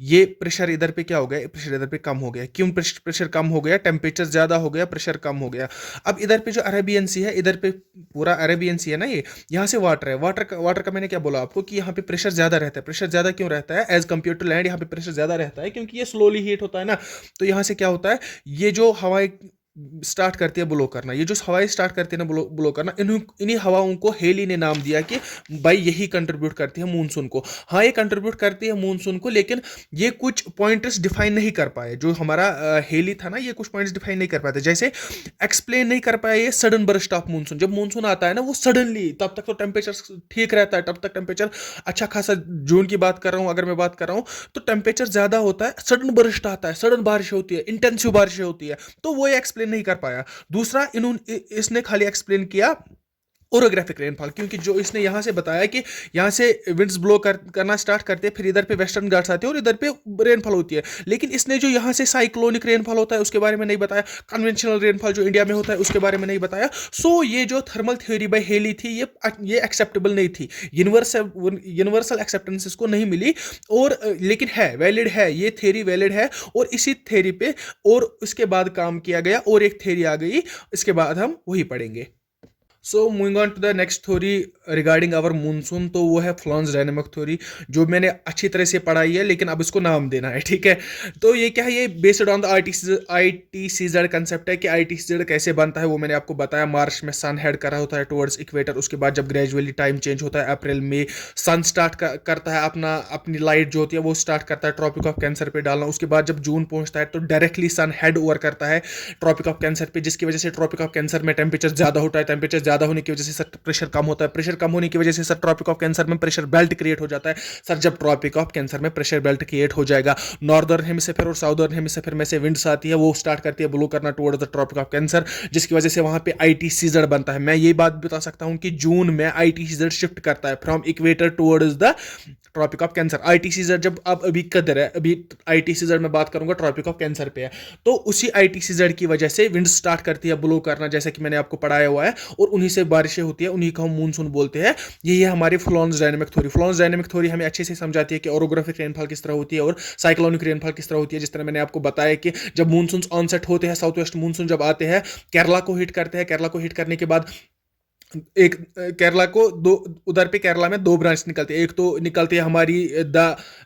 ये प्रेशर इधर पे क्या हो गया? प्रेशर इधर पे कम हो गया। क्यों प्रेशर कम हो गया? टेम्परेचर ज्यादा हो गया, प्रेशर कम हो गया। अब इधर पे जो अरेबियन सी है, इधर पे पूरा अरेबियन सी है ना, ये यहाँ से वाटर है। वाटर का मैंने क्या बोला आपको कि यहाँ पे प्रेशर ज्यादा रहता है। प्रेशर ज्यादा क्यों रहता है एज कम्पेयर टू लैंड? यहाँ पे प्रेशर ज्यादा रहता है क्योंकि ये स्लोली हीट होता है ना। तो यहाँ से क्या होता है, ये जो हवाएं स्टार्ट करती है ब्लो करना, ये जो हवाएं स्टार्ट करती है ना ब्लो करना, इन्हीं हवाओं को हेली ने नाम दिया कि भाई यही कंट्रीब्यूट करती है मानसून को। हाँ ये कंट्रीब्यूट करती है मानसून को, लेकिन ये कुछ पॉइंट्स डिफाइन नहीं कर पाए। जो हमारा हेली था ना, ये कुछ पॉइंट्स डिफाइन नहीं कर पाते। जैसे एक्सप्लेन नहीं कर पाए ये सडन बर्स्ट ऑफ मानसून। जब मानसून आता है ना, वो सडनली, तब तक तो टेम्परेचर ठीक रहता है, तब तक टेम्परेचर अच्छा खासा, जून की बात कर रहा हूँ अगर मैं बात कर रहा हूँ, तो टेम्परेचर ज्यादा होता है, सडन बर्स्ट आता है, सडन बारिश होती है, इंटेंसिव बारिश होती है, तो वो एक्सप्लेन नहीं कर पाया। दूसरा, इसने खाली एक्सप्लेन किया ओरोग्राफिक रेनफॉल, क्योंकि जो इसने यहां से बताया कि यहां से विंड्स ब्लो करना स्टार्ट करते हैं, फिर इधर पे वेस्टर्न घाट्स आते हैं और इधर पे रेनफॉल होती है। लेकिन इसने जो यहां से साइक्लोनिक रेनफॉल होता है उसके बारे में नहीं बताया, कन्वेंशनल रेनफॉल जो इंडिया में होता है उसके बारे में नहीं बताया। सो ये जो थर्मल थ्योरी बाय हेली थी, ये एक्सेप्टेबल नहीं थी, यूनिवर्सल एक्सेप्टेंस इसको नहीं मिली। और लेकिन है वैलिड है, ये थ्योरी वैलिड है, और इसी थ्योरी पे और उसके बाद काम किया गया, और एक थ्योरी आ गई, इसके बाद हम वही पढ़ेंगे। So moving on to the next theory regarding our monsoon, तो वो है फ्लॉन्स डायनेमिक थ्योरी, जो मैंने अच्छी तरह से पढ़ाई है, लेकिन अब इसको नाम देना है, ठीक है। तो ये क्या है, ये based on the ITCZ concept है कि ITCZ कैसे बनता है, वो मैंने आपको बताया। मार्च में सन हेड कर रहा होता है टुवर्ड्स इक्वेटर, उसके बाद जब ग्रेजुअली टाइम चेंज होता है, अप्रैल में सन स्टार्ट करता है अपनी लाइट जो होती है वो स्टार्ट करता है ट्रॉपिक ऑफ कैंसर पे डालना। उसके बाद जब जून पहुंचता है तो डायरेक्टली सन हेड ओवर करता है ट्रॉपिक ऑफ कैंसर पे, जिसकी वजह से ट्रॉपिक ऑफ कैंसर में टेम्परेचर ज्यादा होता है। टेम्परेचर ज्यादा होने की वजह से प्रेशर कम होता है। प्रेशर प्रेशर कम होने की वजह से सर ट्रॉपिक ऑफ कैंसर में प्रेशर बेल्ट क्रिएट हो जाता है। सर जब ट्रॉपिक ऑफ कैंसर में प्रेशर बेल्ट क्रिएट हो जाएगा, नॉर्दर्न हेमिस्फीयर और साउदर्न हेमिस्फीयर में से विंड्स आती है, वो स्टार्ट करती है ब्लो करना towards the tropic of Cancer, जिसकी वजह से वहां पे आईटीसीजेड बनता है। मैं ये बात बता सकता हूं कि जून में आईटीसीजेड शिफ्ट करता है from equator towards the tropic of Cancer. ITCZ जब अब अभी कदर है, अभी आईटीसीजेड में बात करूंगा ट्रॉपिक ऑफ कैंसर पे है, तो उसी आईटीसीजेड की वजह से विंड स्टार्ट करती है ब्लो करना, जैसे कि मैंने आपको पढ़ाया हुआ है, और उन्हीं से बारिशें होती है, उन्हीं को हम मूनसून बोलते हैं। यही है हमारी Florence dynamic theory. Florence dynamic theory हमें अच्छे से समझाती है कि ओरोग्राफिक रेनफॉल किस तरह होती है और साइक्लोनिक रेनफॉल किस तरह होती है। जिस तरह मैंने आपको बताया कि जब मूनसून ऑनसेट होते हैं, साउथ वेस्ट मूनसून जब आते हैं, केरला को हिट करते हैं, केरला को हिट करने के बाद एक केरला को दो, उधर पे केरला में दो ब्रांच निकलती है। एक तो निकलती है हमारी द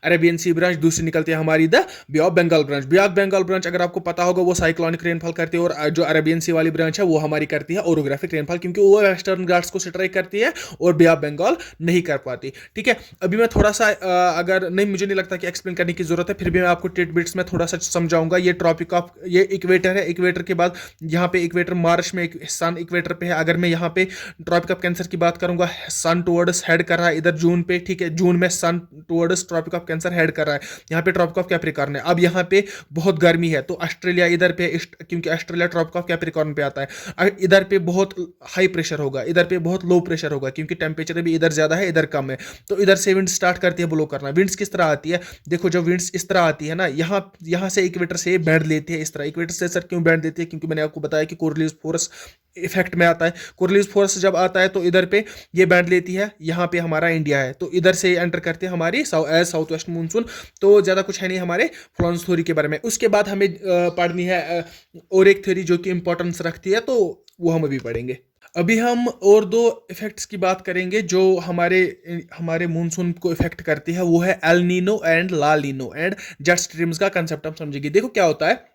अरेबियन सी ब्रांच, दूसरी निकलती है हमारी the bay of Bengal branch. Bay of Bengal branch अगर आपको पता होगा वो साइक्लोनिक रेनफॉल करती है, और जो अरेबियन सी वाली ब्रांच है वो हमारी करती है ओरोग्राफिक रेनफॉल, क्योंकि वो वेस्टर्न घाट्स को स्ट्राइक करती है और बे ऑफ बंगाल नहीं कर पाती। ठीक है, अभी मैं थोड़ा सा अगर नहीं, मुझे नहीं लगता कि एक्सप्लेन करने की जरूरत है, फिर भी मैं आपको टिडबिट्स में थोड़ा सा समझाऊंगा। ये ट्रॉपिक ऑफ, ये इक्वेटर है, इक्वेटर के बाद यहाँ पे इक्वेटर मार्च में सन इक्वेटर पे है। अगर मैं यहाँ पे ट्रॉपिक ऑफ कैंसर की बात करूंगा, सन टुवर्ड्स हेड कर रहा है इधर जून पे। ठीक है, जून में sun towards tropic of cancer head कर रहा है, यहाँ पे ट्रॉपिक ऑफ कैप्रिकॉर्न है। अब यहाँ पे बहुत गर्मी है, तो ऑस्ट्रेलिया इधर पे, क्योंकि ऑस्ट्रेलिया ट्रॉपिक ऑफ कैप्रिकॉर्न पे आता है, इधर पे बहुत हाई प्रेशर होगा, इधर पे बहुत लो प्रेशर होगा, क्योंकि टेम्परेचर भी इधर ज्यादा है, इधर कम है। तो इधर से विंड स्टार्ट करती है ब्लो करना। विंड्स किस तरह आती है, देखो जब विंड्स इस तरह आती है ना, यहाँ से इक्वेटर से बैंड लेती है इस तरह। इक्वेटर से सर क्यों बैंड देती है, क्योंकि मैंने आपको बताया कि कोरियोलिस फोर्स इफेक्ट में आता है। कोरियोलिस फोर्स जब आता है तो इधर पे ये बैंड लेती है, यहाँ पे हमारा इंडिया है, तो इधर से एंटर करते हैं हमारी साउथ वेस्ट मूनसून। तो ज्यादा कुछ है नहीं हमारे फ्लोरेंस थ्योरी के बारे में। उसके बाद हमें पढ़नी है और एक थ्योरी जो कि इंपॉर्टेंस रखती है, तो वो हम अभी पढ़ेंगे। अभी हम और दो इफेक्ट्स की बात करेंगे जो हमारे मूनसून को इफेक्ट करती है, वो है El Nino and La Nina and jet streams का कंसेप्ट हम समझेंगे। देखो क्या होता है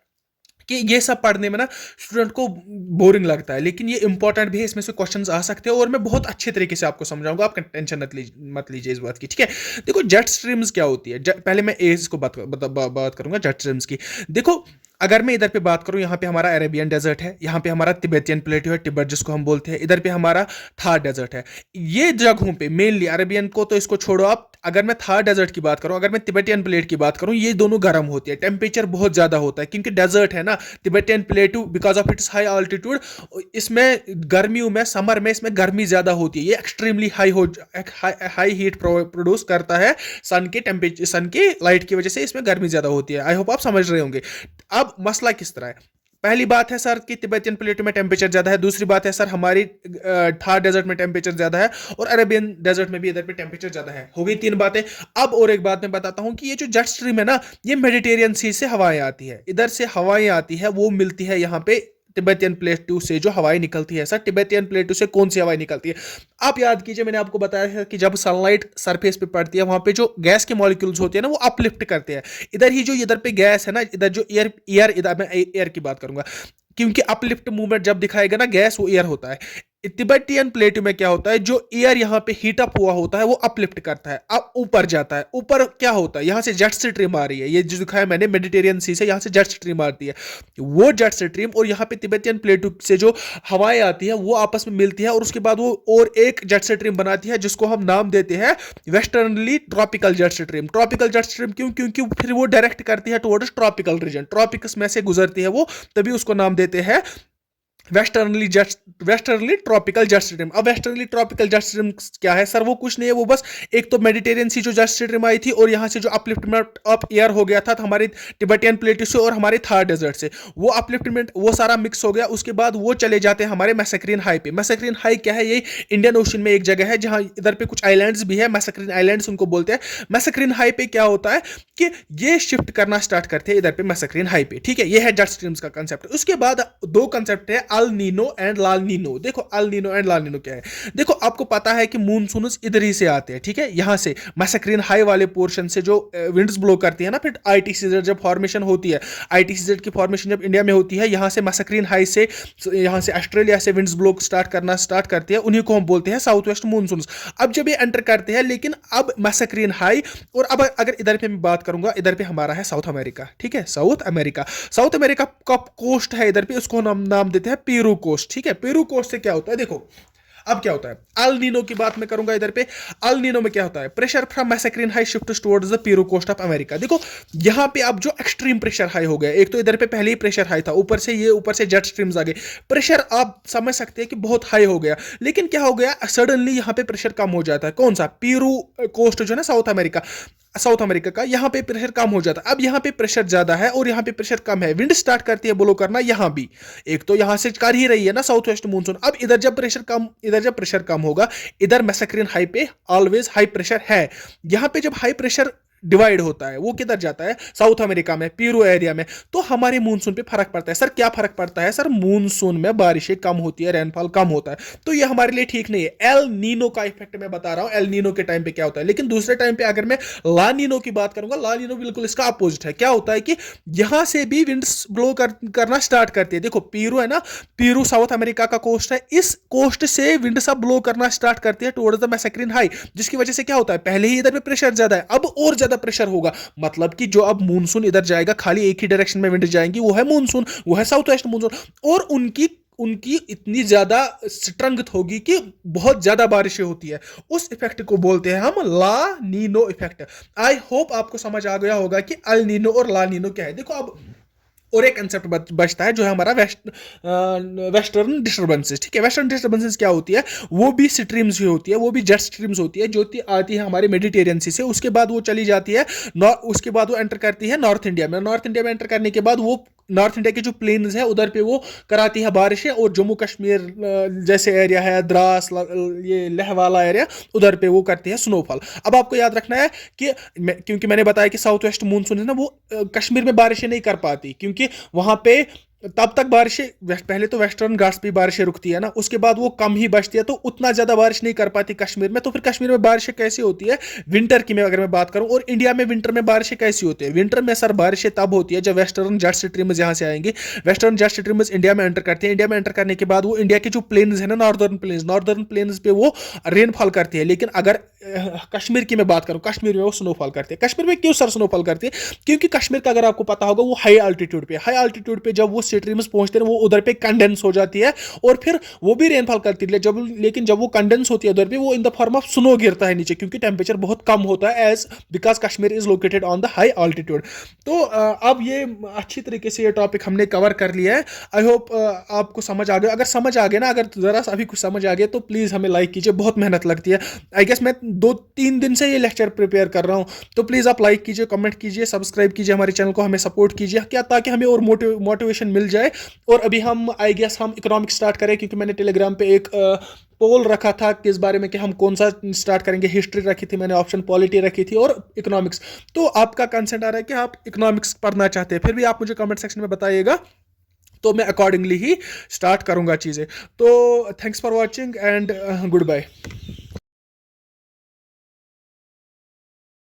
कि ये सब पढ़ने में ना स्टूडेंट को बोरिंग लगता है, लेकिन ये इंपॉर्टेंट भी है, इसमें से क्वेश्चंस आ सकते हैं और मैं बहुत अच्छे तरीके से आपको समझाऊंगा, आप टेंशन मत लीजिए इस बात की। ठीक है, देखो जेट स्ट्रीम्स क्या होती है, पहले मैं इसको बात करूंगा जेट स्ट्रीम्स की। देखो अगर मैं इधर पे बात करूं, यहाँ पे हमारा अरेबियन डेजर्ट है, यहाँ पे हमारा तिब्बतियन प्लेटू है, तिब्बत जिसको हम बोलते हैं, इधर पे हमारा थार डेजर्ट है। ये जगहों पे मेनली अरेबियन को तो इसको छोड़ो आप, अगर मैं थार डेजर्ट की बात करूं, अगर मैं तिब्बतियन प्लेट की बात करूं, ये दोनों गर्म होती है, टेम्परेचर बहुत ज्यादा होता है, क्योंकि डेजर्ट है ना Tibetan प्लेटू, because of its high altitude, इसमें गर्मियों में, समर में इसमें गर्मी ज्यादा होती है, ये एक्सट्रीमली हाई हीट प्रोड्यूस करता है सन के टेम्परेचर, सन के लाइट की वजह से इसमें गर्मी ज्यादा होती है। आई होप आप समझ रहे होंगे। अब मसला किस तरह है, पहली बात है सर कि तिब्बतियन प्लेटू में टेम्परेचर ज्यादा है, दूसरी बात है सर हमारी थार डेजर्ट में टेम्परेचर ज्यादा है, और अरेबियन डेजर्ट में भी इधर पे टेम्परेचर ज्यादा है। हो गई तीन बातें। अब और एक बात मैं बताता हूं कि ये जो जेट स्ट्रीम है ना, ये मेडिटेरियन सी से हवाएं आती है, इधर से हवाएं आती है, वो मिलती है यहाँ पे तिब्बतियन प्लेटू से जो हवाएं निकलती है। सर तिब्बतियन प्लेटू से कौन सी हवाएं निकलती है, आप याद कीजिए, मैंने आपको बताया है कि जब सनलाइट सरफेस पे पड़ती है, वहां पे जो गैस के मॉलिक्यूल्स होते हैं ना, वो अपलिफ्ट करते हैं। इधर ही जो इधर पे गैस है ना, इधर जो एयर इधर मैं एयर की बात करूंगा, क्योंकि अपलिफ्ट मूवमेंट जब दिखाएगा ना गैस, वो एयर होता है। तिब्बतियन प्लेटू में क्या होता है, जो एयर यहाँ पे हीट अप हुआ होता है वो अपलिफ्ट करता है, अब ऊपर जाता है। ऊपर क्या होता है, यहाँ से जेट स्ट्रीम आ रही है, ये जो दिखाया मैंने मेडिटेरियन सी से, यहाँ से जेट स्ट्रीम आती है, वो जेट स्ट्रीम और यहाँ पे तिब्बतियन प्लेटू से जो हवाएं आती है वो आपस में मिलती है, और उसके बाद वो और एक जेट स्ट्रीम बनाती है, जिसको हम नाम देते हैं westerly tropical jet stream. Tropical jet stream क्यों, क्योंकि फिर वो डायरेक्ट करती है टुवर्ड्स ट्रॉपिकल रीजन, ट्रॉपिक्स में से गुजरती है वो, तभी उसको नाम देते हैं वेस्टर्नली ट्रॉपिकल जेट स्ट्रीम। अब वेस्टर्नली ट्रॉपिकल जेट स्ट्रीम क्या है सर, वो कुछ नहीं है, वो बस एक तो मेडिटेरियन सी जो जेट स्ट्रीम आई थी, और यहाँ से जो अपलिफ्टमेंट अप एयर हो गया था हमारे तिब्बतियन प्लेटू से और हमारे थार डेजर्ट से, वो अपलिफ्टमेंट वो सारा मिक्स हो गया। उसके बाद वो चले जाते हैं हमारे मैसेक्रीन हाई पे। मैसेक्रीन हाई क्या है, ये इंडियन ओशन में एक जगह है, जहाँ इधर पे कुछ आइलैंड्स भी है, मैसेक्रीन आइलैंड्स उनको बोलते हैं। मैसेक्रीन हाई पे क्या होता है कि ये शिफ्ट करना स्टार्ट करते हैं इधर पे मैसेक्रीन हाई पे। ठीक है, ये है जेट स्ट्रीम्स का कंसेप्ट। उसके बाद दो कंसेप्ट है, El Nino and La Nina. देखो El Nino and La Nina क्या है, देखो आपको पता है कि मूनसून इधर ही से आते हैं। ठीक है, यहां से मैसेक्रीन हाई वाले पोर्शन से जो विंड्स ब्लो करती है ना, फिर आईटीसीजेड जब फॉर्मेशन होती है, आईटीसीजेड की फॉर्मेशन जब इंडिया में होती है, यहां से मैसेक्रीन हाई से, यहां से ऑस्ट्रेलिया से विंड्स ब्लो स्टार्ट करती है, उन्हीं को हम बोलते हैं साउथ वेस्ट मूनसून। अब जब ये एंटर करते हैं, लेकिन अब मैसेक्रीन हाई, और अब अगर इधर पे मैं बात करूंगा, इधर पे हमारा है साउथ अमेरिका। ठीक है, साउथ अमेरिका का कोस्ट है इधर पे, उसको नाम देते हैं पेरू कोस्ट। ठीक है, पेरू कोस्ट से क्या होता है, देखो अब क्या होता है, अल नीनो की बात मैं करूंगा इधर पे। अल नीनो में क्या होता है, pressure from Mascarene high shift towards the Peru coast of America. देखो यहां पे अब जो एक्सट्रीम प्रेशर हाई हो गया, एक तो इधर पे पहले ही प्रेशर हाई था, ऊपर से जेट स्ट्रीम्स आ गए, प्रेशर आप समझ सकते हैं कि बहुत हाई हो गया। लेकिन क्या हो गया, सडनली यहां पे प्रेशर कम हो जाता है। कौन सा, पीरू कोस्ट जो है ना साउथ अमेरिका का, यहां पे प्रेशर कम हो जाता है। अब यहां पे प्रेशर ज्यादा है और यहां पे प्रेशर कम है, विंड स्टार्ट करती है ब्लो करना यहां भी। एक तो यहां से कर ही रही है ना साउथ वेस्ट मानसून। अब इधर जब प्रेशर कम होगा, इधर मैसेक्रिन हाई पे ऑलवेज हाई प्रेशर है। यहां पे जब हाई प्रेशर डिवाइड होता है, वो किधर जाता है, साउथ अमेरिका में, पीरू एरिया में, तो हमारे मानसून पे फर्क पड़ता है। सर क्या फर्क पड़ता है, सर मानसून में बारिशें कम होती है, रेनफॉल कम होता है, तो ये हमारे लिए ठीक नहीं है। एल नीनो का इफेक्ट मैं बता रहा हूं, एल नीनो के टाइम पे क्या होता है। लेकिन दूसरे टाइम पे अगर मैं ला नीनो की बात करूंगा, ला नीनो बिल्कुल इसका अपोजिट है। क्या होता है कि यहां से भी विंड्स ब्लो करना स्टार्ट करती है। देखो पीरू है ना, पीरू साउथ अमेरिका का कोस्ट है, इस कोस्ट से विंड सब ब्लो करना स्टार्ट करती है टुवर्ड्स द मैसेक्रिन हाई, जिसकी वजह से क्या होता है, पहले ही इधर पे प्रेशर ज्यादा है, अब और ज्यादा प्रेशर होगा। मतलब कि जो अब मानसून इधर जाएगा, खाली एक ही डायरेक्शन में विंड जाएंगी, वो है मानसून, वो है साउथ वेस्ट मानसून, और उनकी इतनी ज्यादा स्ट्रेंथ होगी कि बहुत ज्यादा बारिशें होती है। उस इफेक्ट को बोलते हैं हम ला नीनो इफेक्ट। आई होप आपको समझ आ गया होगा कि अल नीनो और ला नीनो क्या है। देखो अब और एक कंसेप्ट बचता है जो है हमारा वेस्टर्न डिस्टर्बेंसेस। ठीक है, वेस्टर्न डिस्टर्बेंसेस क्या होती है, वो भी स्ट्रीम्स ही होती है, वो भी जेट स्ट्रीम्स होती है, जो आती है हमारे मेडिटेरियन सी से, उसके बाद वो चली जाती है उसके बाद वो एंटर करती है नॉर्थ इंडिया में। नॉर्थ इंडिया में एंटर करने के बाद वो नॉर्थ इंडिया के जो प्लेन्स है उधर पे वो कराती है बारिशें, और जम्मू कश्मीर जैसे एरिया है, द्रास, ये लेह वाला एरिया, उधर पे वो करती है स्नोफॉल। अब आपको याद रखना है कि क्योंकि मैंने बताया कि साउथ वेस्ट मानसून है ना, वो कश्मीर में बारिशें नहीं कर पाती, क्योंकि वहां पे तब तक बारिशें, पहले तो वेस्टर्न घाट्स पे बारिशें रुकती है ना, उसके बाद वो कम ही बचती है, तो उतना ज्यादा बारिश नहीं कर पाती कश्मीर में। तो फिर कश्मीर में बारिशें कैसी होती है, विंटर की अगर मैं बात करूं, और इंडिया में विंटर में बारिशें कैसी होती है। विंटर में सर बारिशें तब होती है जब वेस्टर्न जेट स्ट्रीम्स यहां से आएंगे, वेस्टर्न जेट स्ट्रीम्स इंडिया में एंटर करते हैं। इंडिया में एंटर करने के बाद वो इंडिया के जो प्लेन्स है ना, नॉर्दर्न प्लेन्स पे वो रेनफॉल करती है। लेकिन अगर कश्मीर की मैं बात करूं, कश्मीर में वो स्नोफॉल करती है। कश्मीर में क्यों सर स्नोफॉल करती है, क्योंकि कश्मीर का अगर आपको पता होगा, वो हाई अल्टीट्यूड पे जब वो स्ट्रीम्स पहुंचते हैं, वो उधर पे कंडेंस हो जाती है, और फिर वो भी रेनफॉल करती है। लेकिन जब वो कंडेंस होती है उधर पे, वो in the form of snow गिरता है नीचे, क्योंकि टेम्परेचर बहुत कम होता है, as because Kashmir is located on the high altitude. तो अब ये अच्छी तरीके से ये टॉपिक हमने कवर कर लिया है। आई होप आपको समझ आ गया। अगर समझ आ गया ना, अगर जरा सा अभी कुछ समझ आ गया, तो प्लीज हमें लाइक कीजिए, बहुत मेहनत लगती है। आई गेस मैं 2-3 दिन से ये लेक्चर प्रिपेयर कर रहा हूं, तो प्लीज आप लाइक कीजिए, कमेंट कीजिए, सब्सक्राइब कीजिए हमारे चैनल को, हमें सपोर्ट कीजिए, क्या ताकि हमें और मोटिवेशन मिल जाए। और अभी हम आई गेस हम इकोनॉमिक्स स्टार्ट करें, क्योंकि मैंने टेलीग्राम पे एक पोल रखा था किस बारे में कि हम कौन सा स्टार्ट करेंगे। हिस्ट्री रखी थी मैंने, ऑप्शन पॉलिटी रखी थी, और इकोनॉमिक्स। तो आपका कंसेंट आ रहा है कि आप इकोनॉमिक्स पढ़ना चाहते हैं, फिर भी आप मुझे कमेंट सेक्शन में बताइएगा, तो मैं अकॉर्डिंगली ही स्टार्ट करूंगा चीज़ें। तो thanks for watching and good bye.